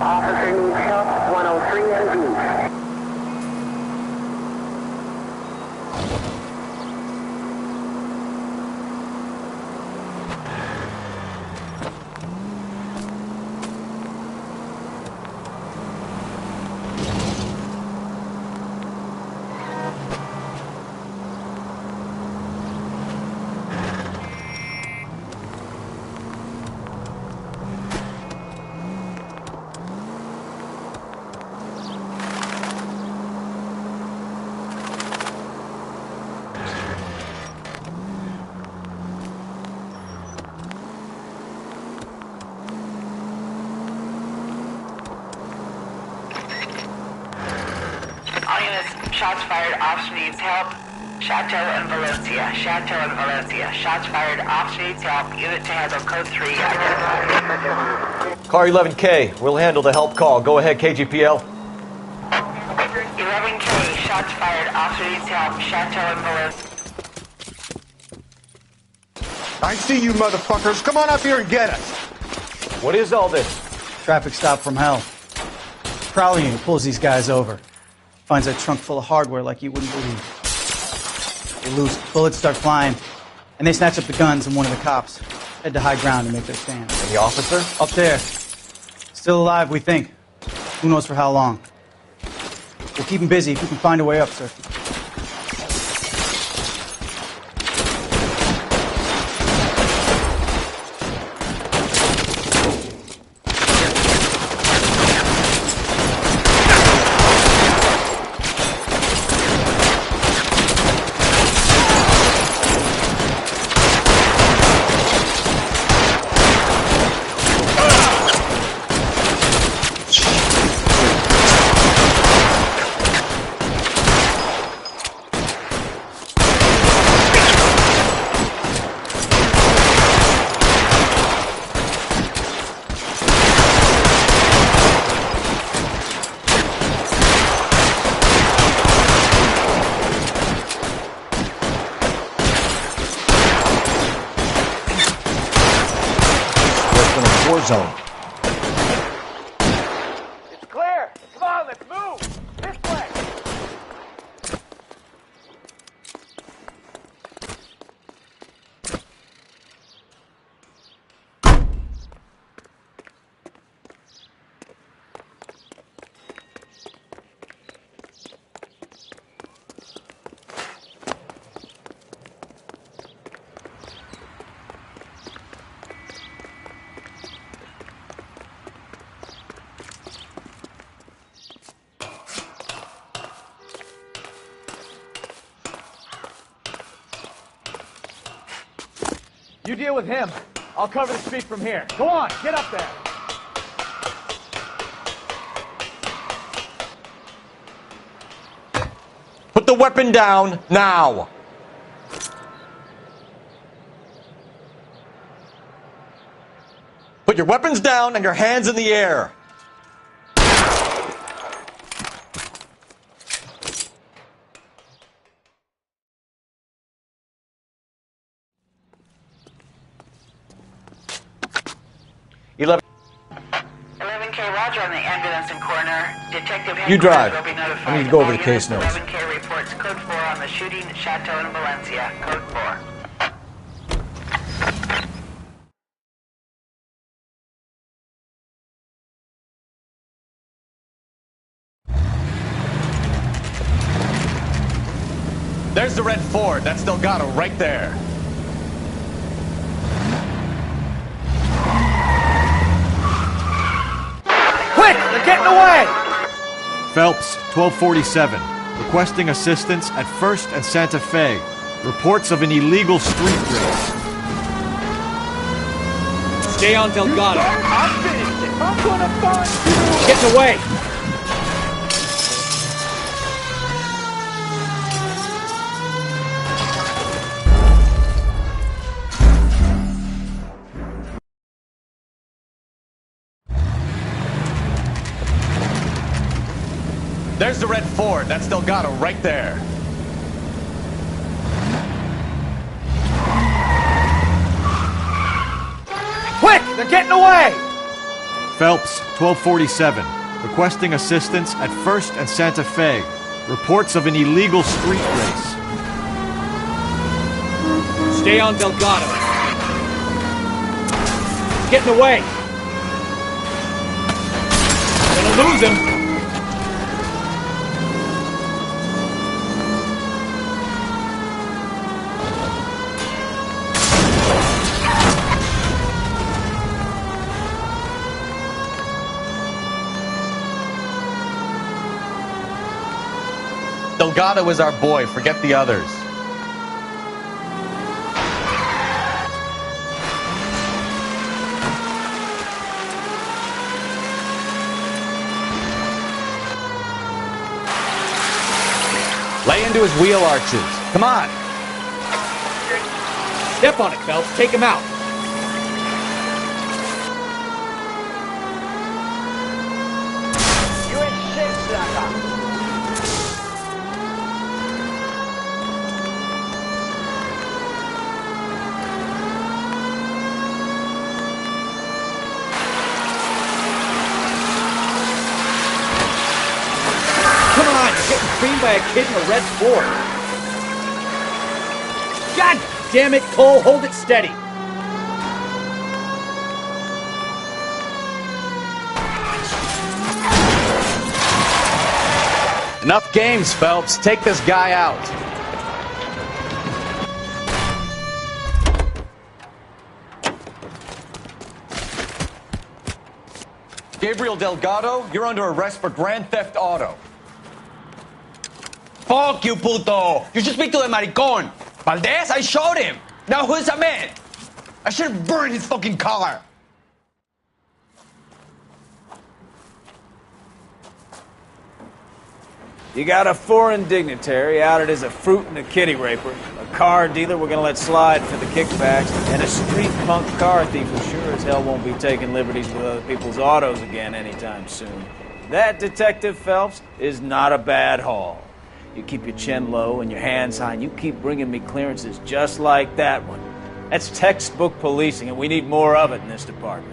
Officer needs help, 103 and B. shots fired. Officer needs help. Chateau and Valencia. Chateau and Valencia. Shots fired. Officer needs help. Unit to handle code 3. Identified. Car 11K, we'll handle the help call. Go ahead, KGPL. 11K. Shots fired. Officer needs help. Chateau and Valencia. I see you motherfuckers. Come on up here and get us. What is all this? Traffic stop from hell. Prowler unit pulls these guys over. Finds a trunk full of hardware like you wouldn't believe. They lose. Bullets start flying. And they snatch up the guns and one of the cops. Head to high ground and make their stand. And the officer? Up there. Still alive, we think. Who knows for how long. We'll keep him busy if we can find a way up, sir. Zone. It's clear. Come on, let's move. This way. You deal with him. I'll cover the street from here. Go on, get up there. Put the weapon down now. Put your weapons down and your hands in the air. $11K, Roger on the ambulance and coroner. Detective You drive. will be notified. I need to go over the All case units, notes. 11K reports code 4 on the shooting at Chateau in Valencia. Code 4. There's the red Ford. That's Delgado right there. Quick! They're getting away! Phelps, 1247. Requesting assistance at 1st and Santa Fe. Reports of an illegal street race. Stay on Delgado. I'm finished it. I'm gonna find you! Get away! There's the red Ford. That's Delgado right there. Quick! They're getting away! Phelps, 1247. Requesting assistance at 1st and Santa Fe. Reports of an illegal street race. Stay on Delgado. He's getting away. Gonna lose him. Delgado is our boy. Forget the others. Lay into his wheel arches. Come on. Step on it, Phelps. Take him out. You ain't shit, sucker. Come on, you're getting creamed by a kid in a red Ford. God damn it, Cole, hold it steady. Enough games, Phelps. Take this guy out. Gabriel Delgado, you're under arrest for grand theft auto. Fuck you, puto! You should speak to the maricón. Valdez, I showed him. Now who's the man? I should have burned his fucking car. You got a foreign dignitary outed as a fruit and a kitty raper, a car dealer we're gonna let slide for the kickbacks, and a street punk car thief who sure as hell won't be taking liberties with other people's autos again anytime soon. That, Detective Phelps, is not a bad haul. You keep your chin low and your hands high, and you keep bringing me clearances just like that one. That's textbook policing, and we need more of it in this department.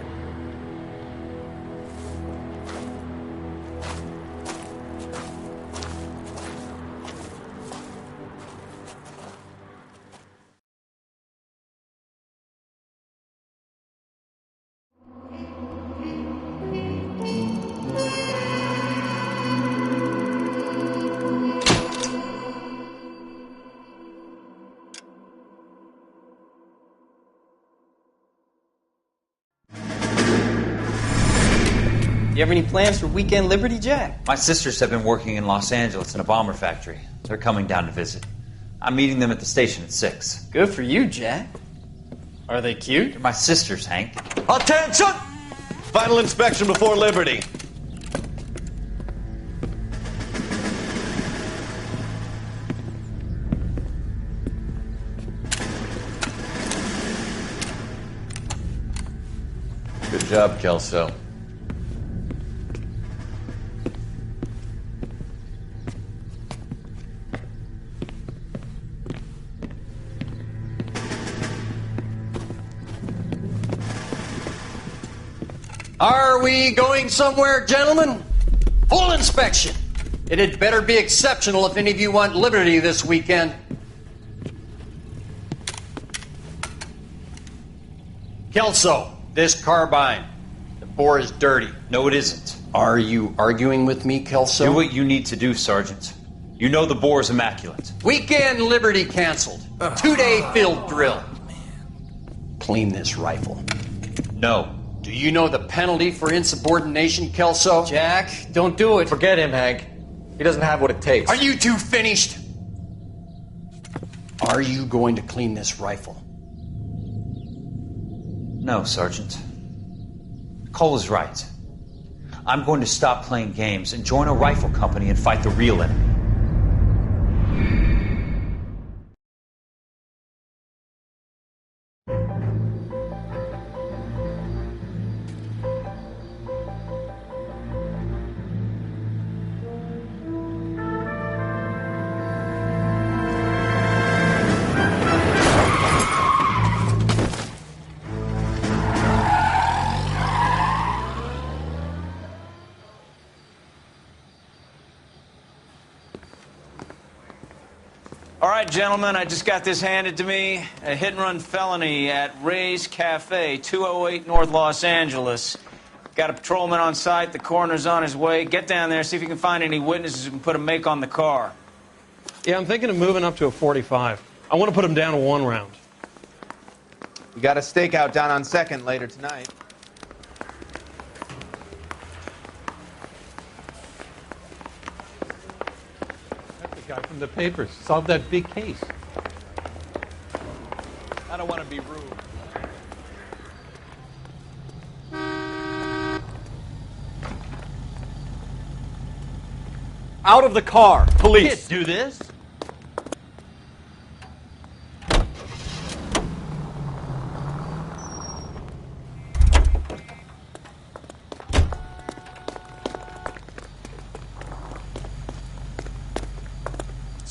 You have any plans for Weekend Liberty, Jack? My sisters have been working in Los Angeles in a bomber factory. They're coming down to visit. I'm meeting them at the station at 6. Good for you, Jack. Are they cute? They're my sisters, Hank. Attention! Final inspection before Liberty. Good job, Kelso. Are we going somewhere, gentlemen? Full inspection. It had better be exceptional if any of you want liberty this weekend. Kelso, this carbine. The bore is dirty. No, it isn't. Are you arguing with me, Kelso? Do what you need to do, Sergeant. You know the bore is immaculate. Weekend Liberty canceled. 2-day field drill. Clean this rifle. No. Do you know the penalty for insubordination, Kelso? Jack, don't do it. Forget him, Hank. He doesn't have what it takes. Are you two finished? Are you going to clean this rifle? No, Sergeant. Cole is right. I'm going to stop playing games and join a rifle company and fight the real enemy. All right, gentlemen, I just got this handed to me. A hit-and-run felony at Ray's Cafe, 208 North Los Angeles. Got a patrolman on site. The coroner's on his way. Get down there, see if you can find any witnesses who can put a make on the car. Yeah, I'm thinking of moving up to a 45. I want to put him down to 1 round. We got a stakeout down on 2nd later tonight. Guy from the papers solved that big case. I don't want to be rude. Out of the car, police. Can't do this.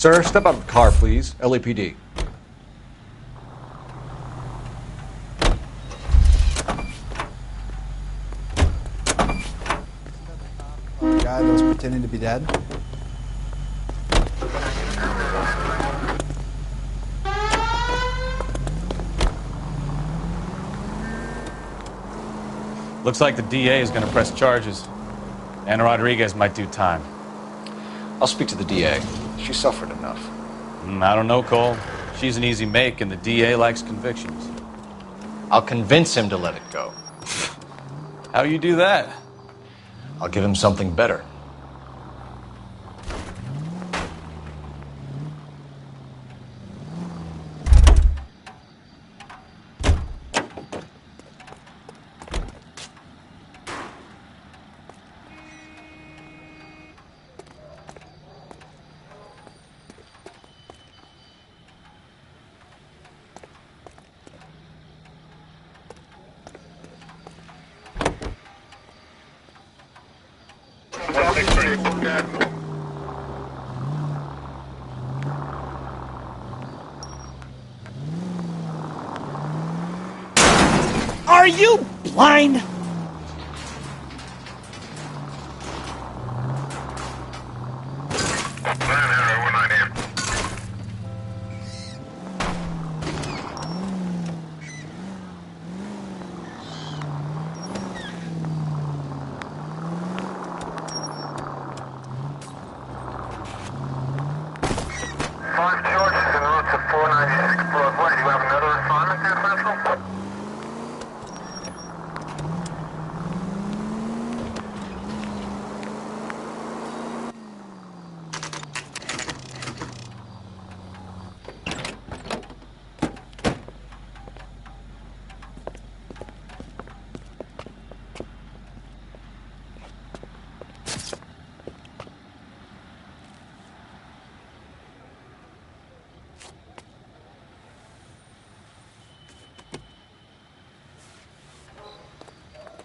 Sir, step out of the car, please. LAPD. Guy that was pretending to be dead. Looks like the DA is going to press charges. Anna Rodriguez might do time. I'll speak to the DA. She suffered enough. I don't know, Cole. She's an easy make, and the DA likes convictions. I'll convince him to let it go. How you do that? I'll give him something better. Are you blind?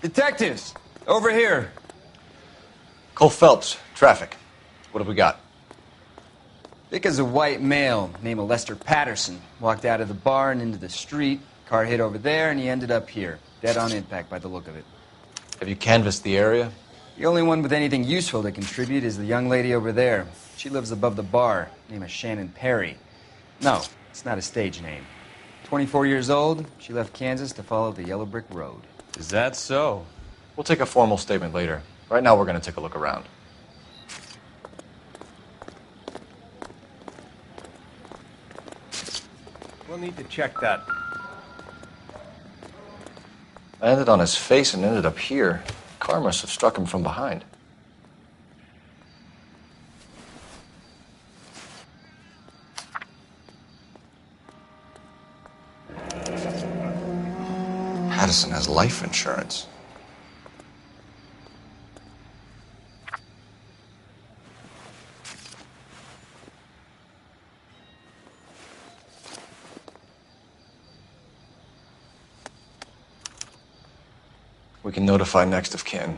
Detectives, over here. Cole Phelps, traffic. What have we got? Vic is a white male named Lester Patterson. Walked out of the bar and into the street. Car hit over there, and he ended up here. Dead on impact by the look of it. Have you canvassed the area? The only one with anything useful to contribute is the young lady over there. She lives above the bar. Name is Shannon Perry. No, it's not a stage name. 24 years old, she left Kansas to follow the Yellow Brick Road. Is that so? We'll take a formal statement later. Right now, we're going to take a look around. We'll need to check that. I landed on his face and ended up here. Car must have struck him from behind. Patterson has life insurance. We can notify next of kin.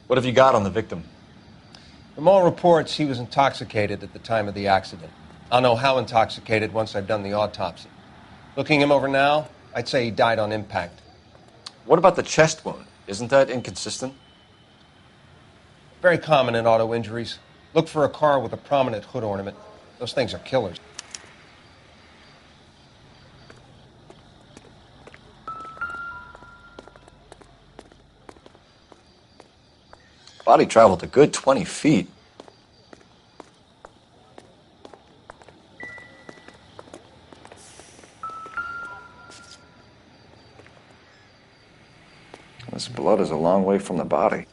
What have you got on the victim? From all reports, he was intoxicated at the time of the accident. I'll know how intoxicated once I've done the autopsy. Looking him over now, I'd say he died on impact. What about the chest wound? Isn't that inconsistent? Very common in auto injuries. Look for a car with a prominent hood ornament. Those things are killers. Body traveled a good 20 feet. This blood is a long way from the body.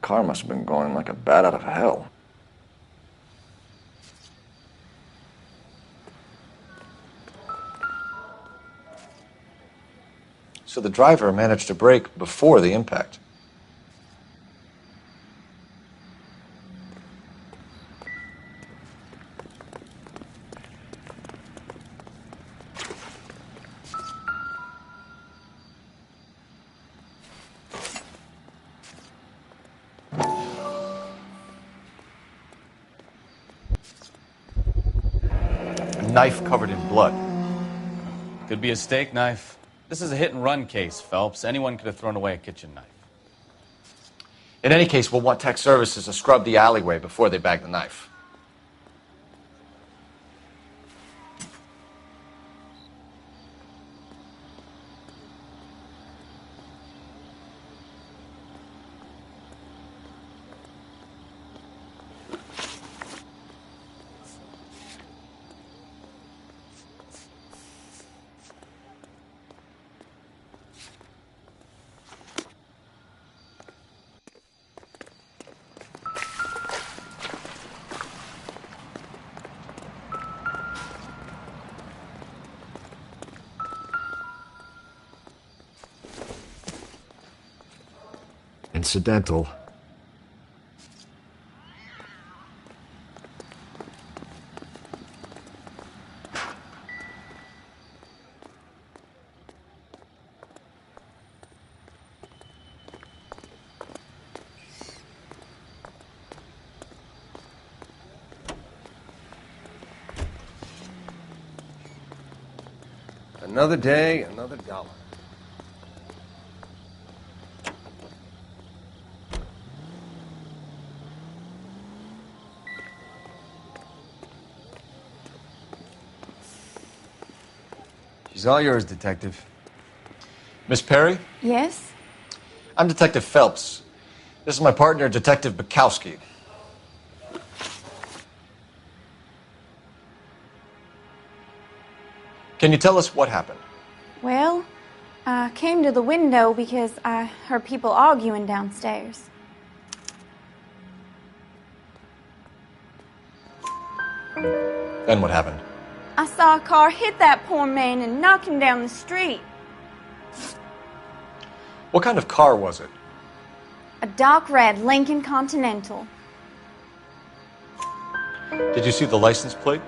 car must have been going like a bat out of hell. So the driver managed to brake before the impact. A knife covered in blood. Could be a steak knife. This is a hit-and-run case, Phelps. Anyone could have thrown away a kitchen knife. In any case, we'll want tech services to scrub the alleyway before they bag the knife. Incidental. Another day, another dollar. She's all yours, Detective. Miss Perry? Yes? I'm Detective Phelps. This is my partner, Detective Bukowski. Can you tell us what happened? Well, I came to the window because I heard people arguing downstairs. Then what happened? I saw a car hit that poor man and knock him down the street. What kind of car was it? A dark red Lincoln Continental. Did you see the license plate?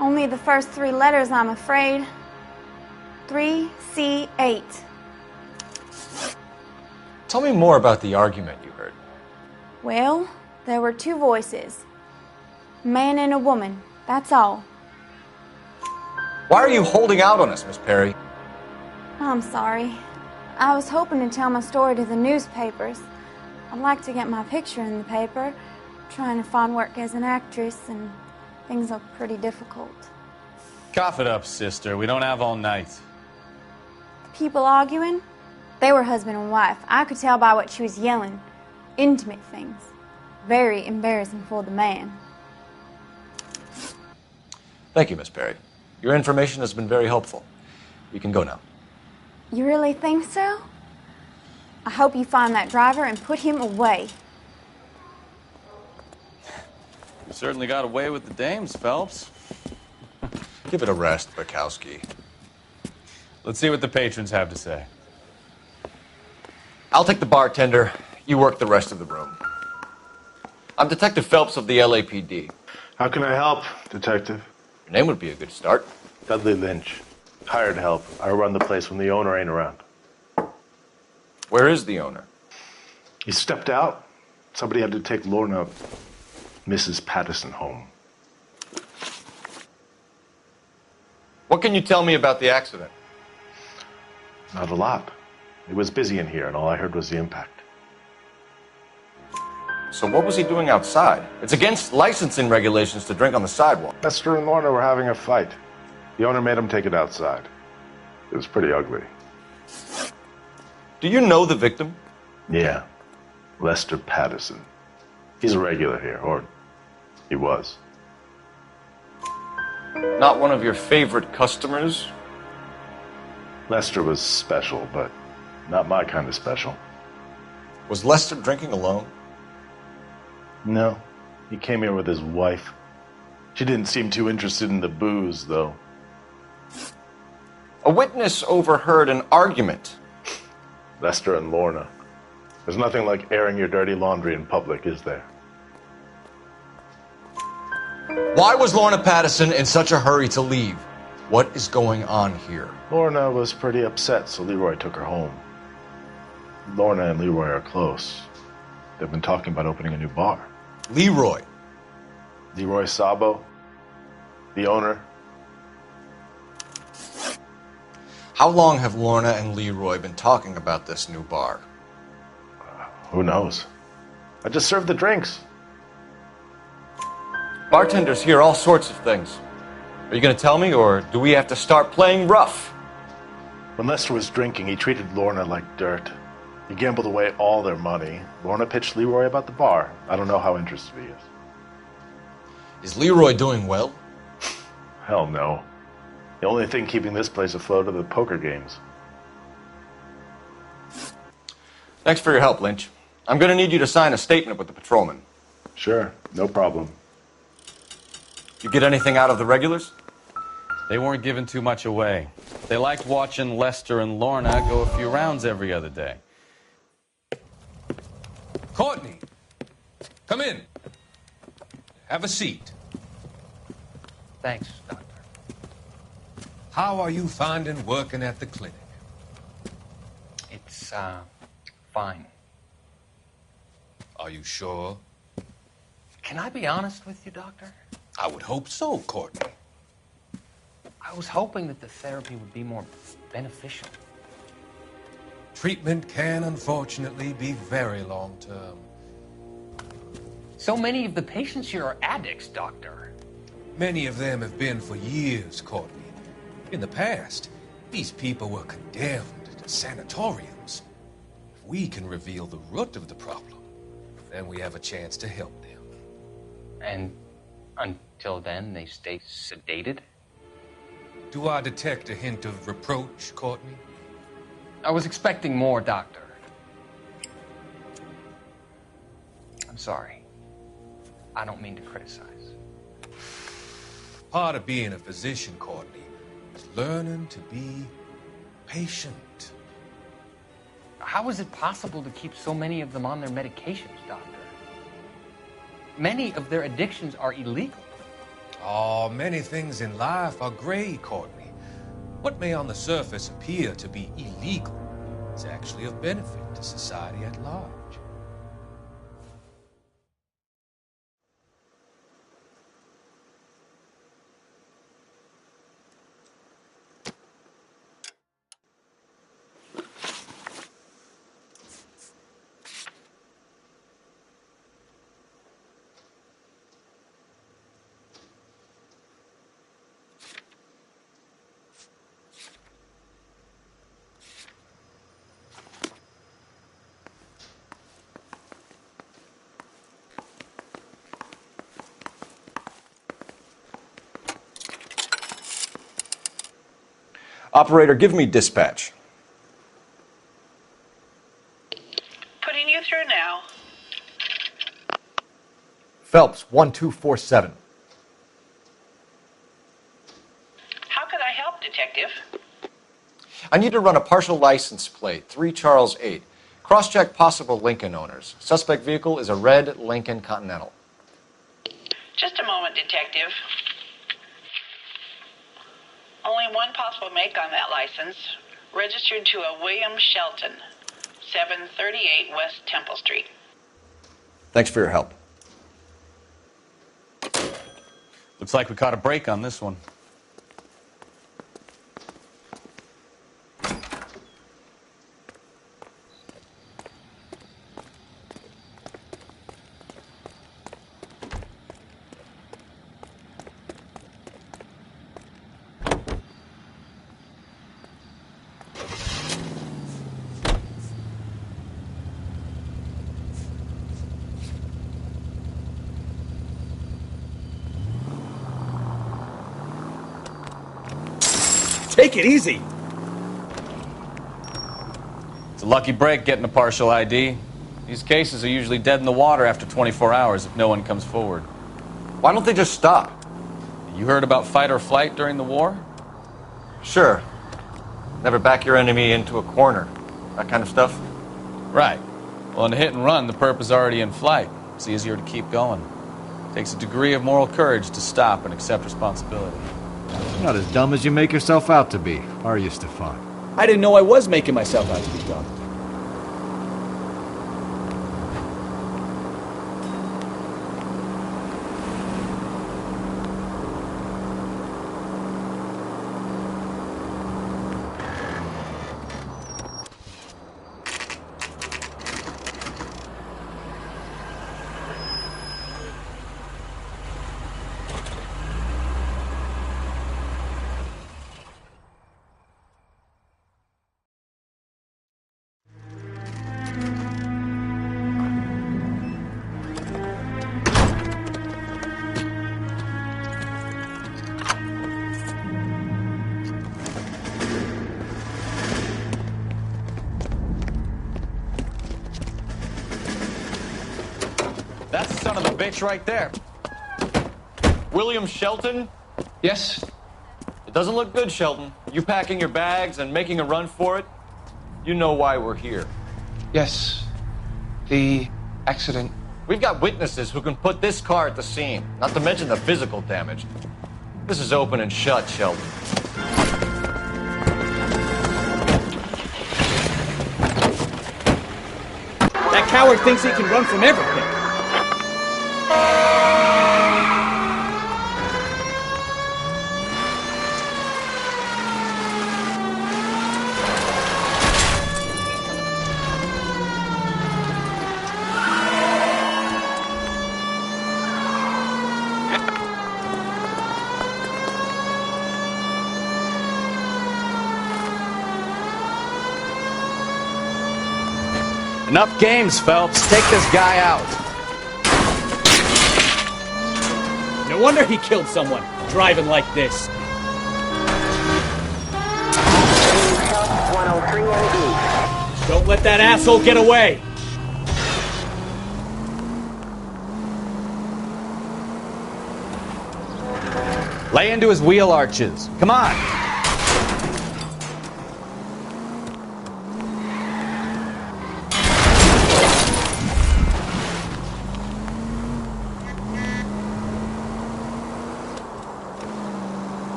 Only the first three letters, I'm afraid. 3C8. Tell me more about the argument you heard. Well, there were two voices. A man and a woman, that's all. Why are you holding out on us, Miss Perry? I'm sorry. I was hoping to tell my story to the newspapers. I'd like to get my picture in the paper. Trying to find work as an actress, and things look pretty difficult. Cough it up, sister. We don't have all night. People arguing? They were husband and wife. I could tell by what she was yelling. Intimate things. Very embarrassing for the man. Thank you, Miss Perry. Your information has been very helpful. You can go now. You really think so? I hope you find that driver and put him away. You certainly got away with the dames, Phelps. Give it a rest, Bukowski. Let's see what the patrons have to say. I'll take the bartender. You work the rest of the room. I'm Detective Phelps of the LAPD. How can I help, Detective? Your name would be a good start. Dudley Lynch. Hired help. I run the place when the owner ain't around. Where is the owner? He stepped out. Somebody had to take Lorna, Mrs. Patterson, home. What can you tell me about the accident? Not a lot. It was busy in here, and all I heard was the impact. So what was he doing outside? It's against licensing regulations to drink on the sidewalk. Lester and Lorna were having a fight. The owner made him take it outside. It was pretty ugly. Do you know the victim? Yeah. Lester Patterson. He's a regular here, or he was. Not one of your favorite customers? Lester was special, but not my kind of special. Was Lester drinking alone? No. He came here with his wife. She didn't seem too interested in the booze, though. A witness overheard an argument. Lester and Lorna. There's nothing like airing your dirty laundry in public, is there? Why was Lorna Patterson in such a hurry to leave? What is going on here? Lorna was pretty upset, so Leroy took her home. Lorna and Leroy are close. They've been talking about opening a new bar. Leroy? Leroy Sabo, the owner. How long have Lorna and Leroy been talking about this new bar? Who knows? I just served the drinks. Bartenders hear all sorts of things. Are you going to tell me, or do we have to start playing rough? When Lester was drinking, he treated Lorna like dirt. He gambled away all their money. Lorna pitched Leroy about the bar. I don't know how interested he is. Is Leroy doing well? Hell no. The only thing keeping this place afloat are the poker games. Thanks for your help, Lynch. I'm going to need you to sign a statement with the patrolman. Sure, no problem. You get anything out of the regulars? They weren't giving too much away. They liked watching Lester and Lorna go a few rounds every other day. Courtney, come in. Have a seat. Thanks, Doctor. How are you finding working at the clinic? It's, fine. Are you sure? Can I be honest with you, Doctor? I would hope so, Courtney. I was hoping that the therapy would be more beneficial. Treatment can, unfortunately, be very long-term. So many of the patients here are addicts, Doctor. Many of them have been for years, Courtney. In the past, these people were condemned to sanatoriums. If we can reveal the root of the problem, then we have a chance to help them. And until then, they stay sedated? Do I detect a hint of reproach, Courtney? I was expecting more, Doctor. I'm sorry. I don't mean to criticize. Part of being a physician, Courtney, is learning to be patient. How is it possible to keep so many of them on their medications, Doctor? Many of their addictions are illegal. Oh, many things in life are gray, Courtney. What may on the surface appear to be illegal is actually of benefit to society at large. Operator, give me dispatch. Putting you through now. Phelps, 1247. How could I help, Detective? I need to run a partial license plate, 3 Charles 8. Cross-check possible Lincoln owners. Suspect vehicle is a red Lincoln Continental. Just a moment, Detective. Only one possible make on that license. Registered to a William Shelton, 738 West Temple Street. Thanks for your help. Looks like we caught a break on this one. Take it easy. It's a lucky break getting a partial ID. These cases are usually dead in the water after 24 hours if no one comes forward. Why don't they just stop? You heard about fight or flight during the war? Sure. Never back your enemy into a corner. That kind of stuff? Right. Well, in a hit and run, the perp is already in flight. It's easier to keep going. Takes a degree of moral courage to stop and accept responsibility. You're not as dumb as you make yourself out to be, are you, Stefan? I didn't know I was making myself out to be dumb. That's the son of a bitch right there. William Shelton? Yes? It doesn't look good, Shelton. You packing your bags and making a run for it? You know why we're here. Yes. The accident. We've got witnesses who can put this car at the scene, not to mention the physical damage. This is open and shut, Shelton. That coward thinks he can run from everything. Enough games, Phelps. Take this guy out. No wonder he killed someone, driving like this. 103 on east. Don't let that asshole get away. Lay into his wheel arches. Come on.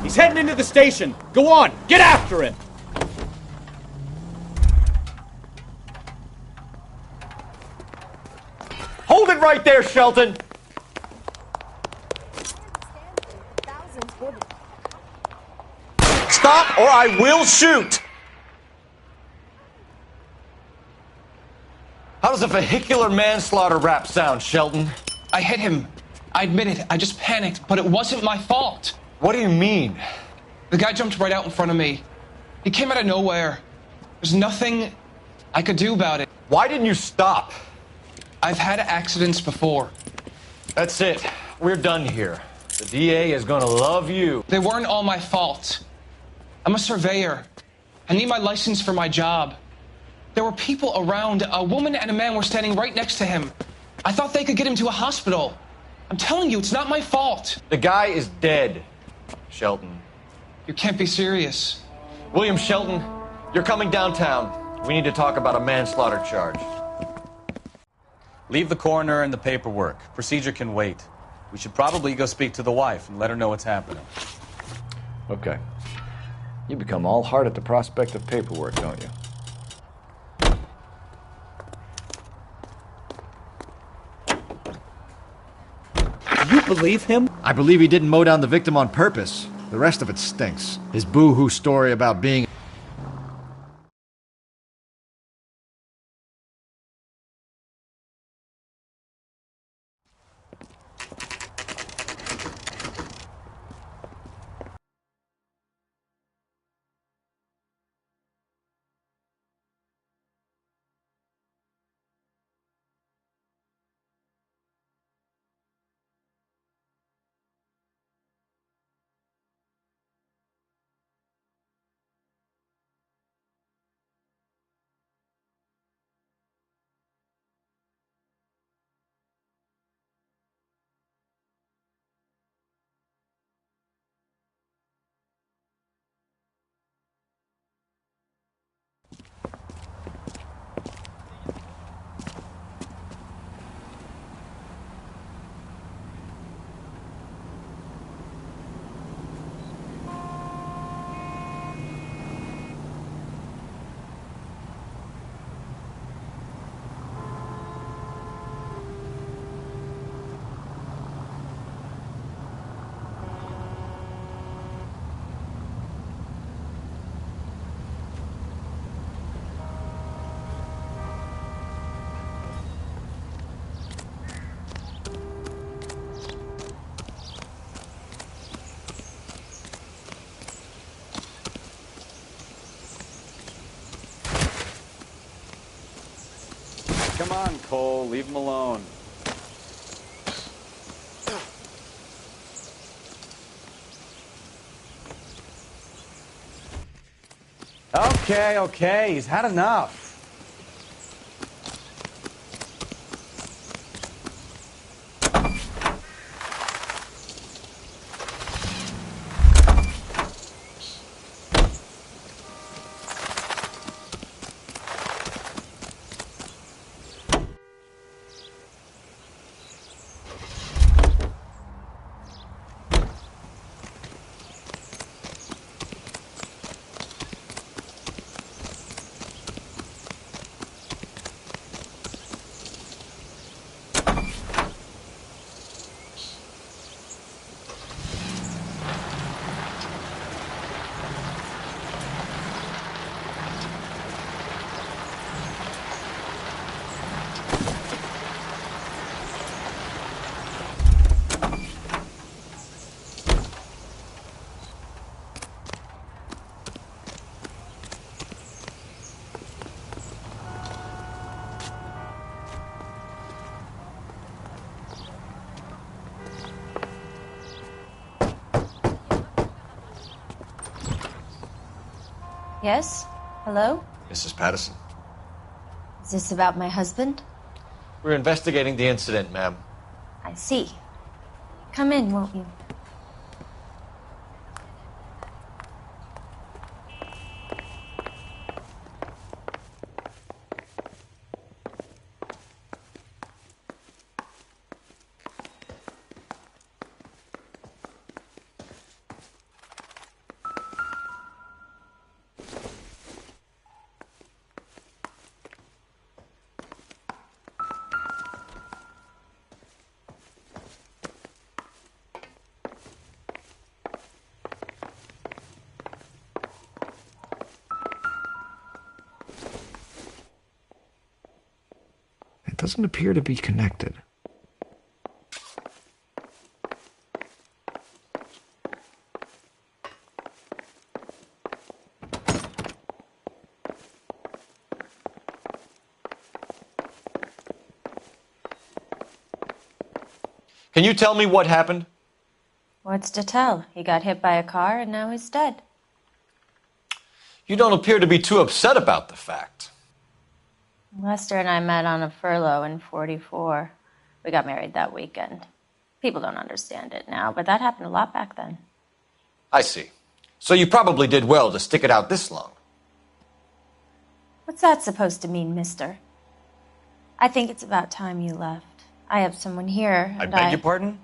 He's heading into the station. Go on, get after him. Hold it right there, Shelton! Stop or I will shoot! How does a vehicular manslaughter rap sound, Shelton? I hit him. I admit it. I just panicked, but it wasn't my fault. What do you mean? The guy jumped right out in front of me. He came out of nowhere. There's nothing I could do about it. Why didn't you stop? I've had accidents before. That's it. We're done here. The DA is gonna love you. They weren't all my fault. I'm a surveyor. I need my license for my job. There were people around. A woman and a man were standing right next to him. I thought they could get him to a hospital. I'm telling you, it's not my fault. The guy is dead, Shelton. You can't be serious. William Shelton, you're coming downtown. We need to talk about a manslaughter charge. Leave the coroner and the paperwork. Procedure can wait. We should probably go speak to the wife and let her know what's happening. Okay. You become all heart at the prospect of paperwork, don't you? Do you believe him? I believe he didn't mow down the victim on purpose. The rest of it stinks. His boo-hoo story about being come on, Cole. Leave him alone. Okay, he's had enough. Yes? Hello? Mrs. Patterson. Is this about my husband? We're investigating the incident, ma'am. I see. Come in, won't you? It doesn't appear to be connected. Can you tell me what happened? What's to tell? He got hit by a car and now he's dead. You don't appear to be too upset about the fact. Lester and I met on a furlough in '44. We got married that weekend. People don't understand it now, but that happened a lot back then. I see. So you probably did well to stick it out this long. What's that supposed to mean, mister? I think it's about time you left. I have someone here, I and beg your pardon?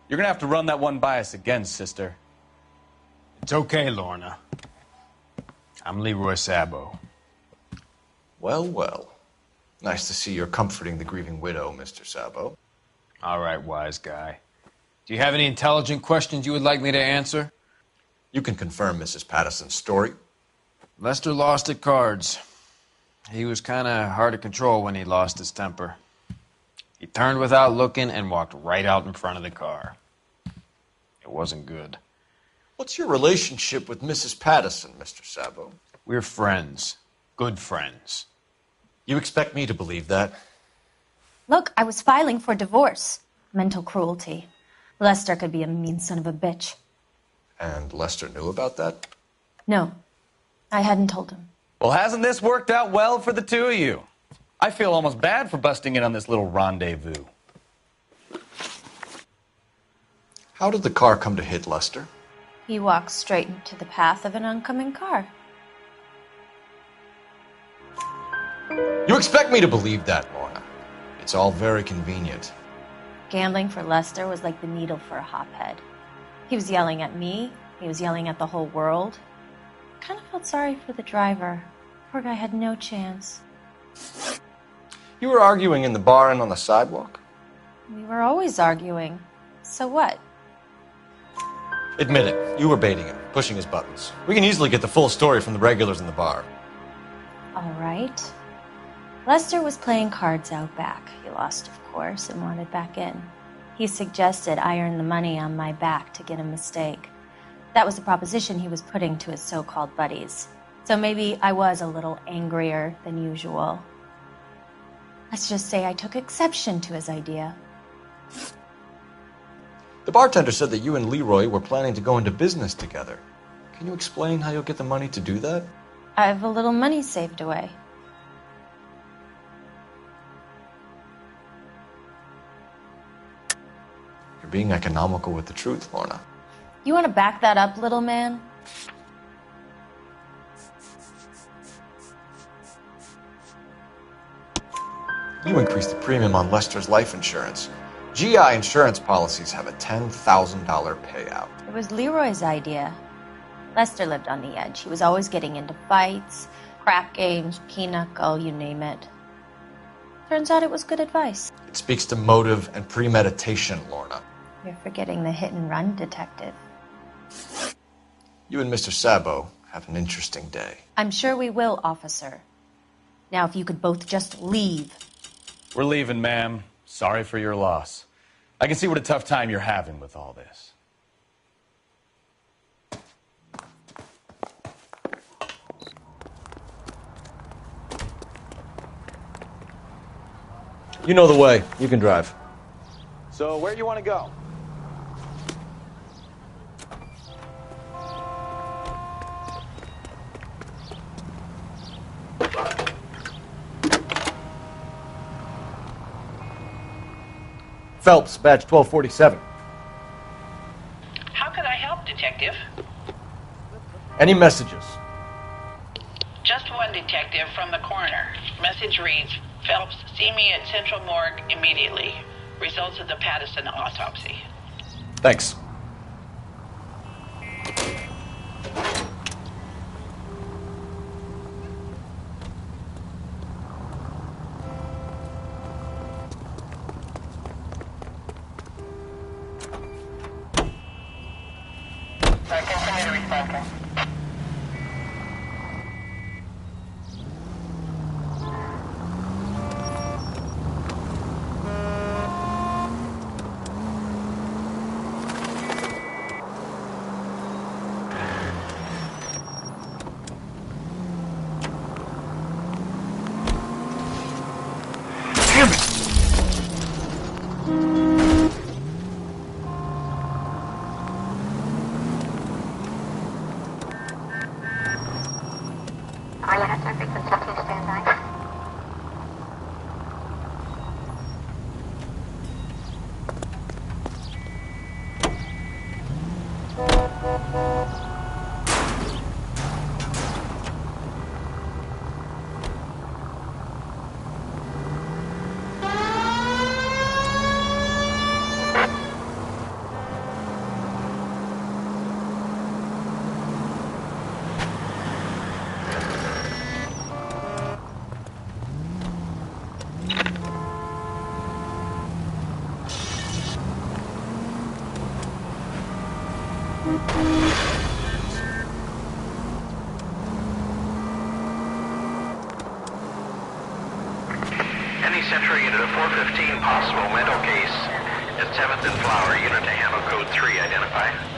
You're gonna have to run that one by us again, sister. It's okay, Lorna. I'm Leroy Sabo. Well, well. Nice to see you're comforting the grieving widow, Mr. Sabo. All right, wise guy. Do you have any intelligent questions you would like me to answer? You can confirm Mrs. Patterson's story. Lester lost at cards. He was kind of hard to control when he lost his temper. He turned without looking and walked right out in front of the car. It wasn't good. What's your relationship with Mrs. Patterson, Mr. Sabo? We're friends. Good friends. You expect me to believe that? Look, I was filing for divorce. Mental cruelty. Lester could be a mean son of a bitch. And Lester knew about that? No, I hadn't told him. Well, hasn't this worked out well for the two of you? I feel almost bad for busting in on this little rendezvous. How did the car come to hit Lester? He walked straight into the path of an oncoming car. You expect me to believe that, Lorna? It's all very convenient. Gambling for Lester was like the needle for a hophead. He was yelling at me. He was yelling at the whole world. I kind of felt sorry for the driver. Poor guy had no chance. You were arguing in the bar and on the sidewalk? We were always arguing. So what? Admit it. You were baiting him, pushing his buttons. We can easily get the full story from the regulars in the bar. All right. Lester was playing cards out back. He lost, of course, and wanted back in. He suggested I earn the money on my back to get a mistake. That was the proposition he was putting to his so-called buddies. So maybe I was a little angrier than usual. Let's just say I took exception to his idea. The bartender said that you and Leroy were planning to go into business together. Can you explain how you'll get the money to do that? I have a little money saved away. You're being economical with the truth, Lorna. You want to back that up, little man? You increased the premium on Lester's life insurance. GI insurance policies have a $10,000 payout. It was Leroy's idea. Lester lived on the edge. He was always getting into fights, crack games, pinochle, you name it. Turns out it was good advice. It speaks to motive and premeditation, Lorna. You're forgetting the hit and run detective. You and Mr. Sabo have an interesting day. I'm sure we will, officer. Now, if you could both just leave. We're leaving, ma'am. Sorry for your loss. I can see what a tough time you're having with all this. You know the way. You can drive. So, where do you want to go? Phelps, badge 1247. How can I help, Detective? Any messages? Just one, Detective, from the coroner. Message reads, Phelps, see me at Central Morgue immediately. Results of the Pattison autopsy. Thanks. Continue to respond, Ken. All units are frequency 2 standby. Any Central unit of 415 possible mental case at 7th and Flower, unit to handle code 3, identify.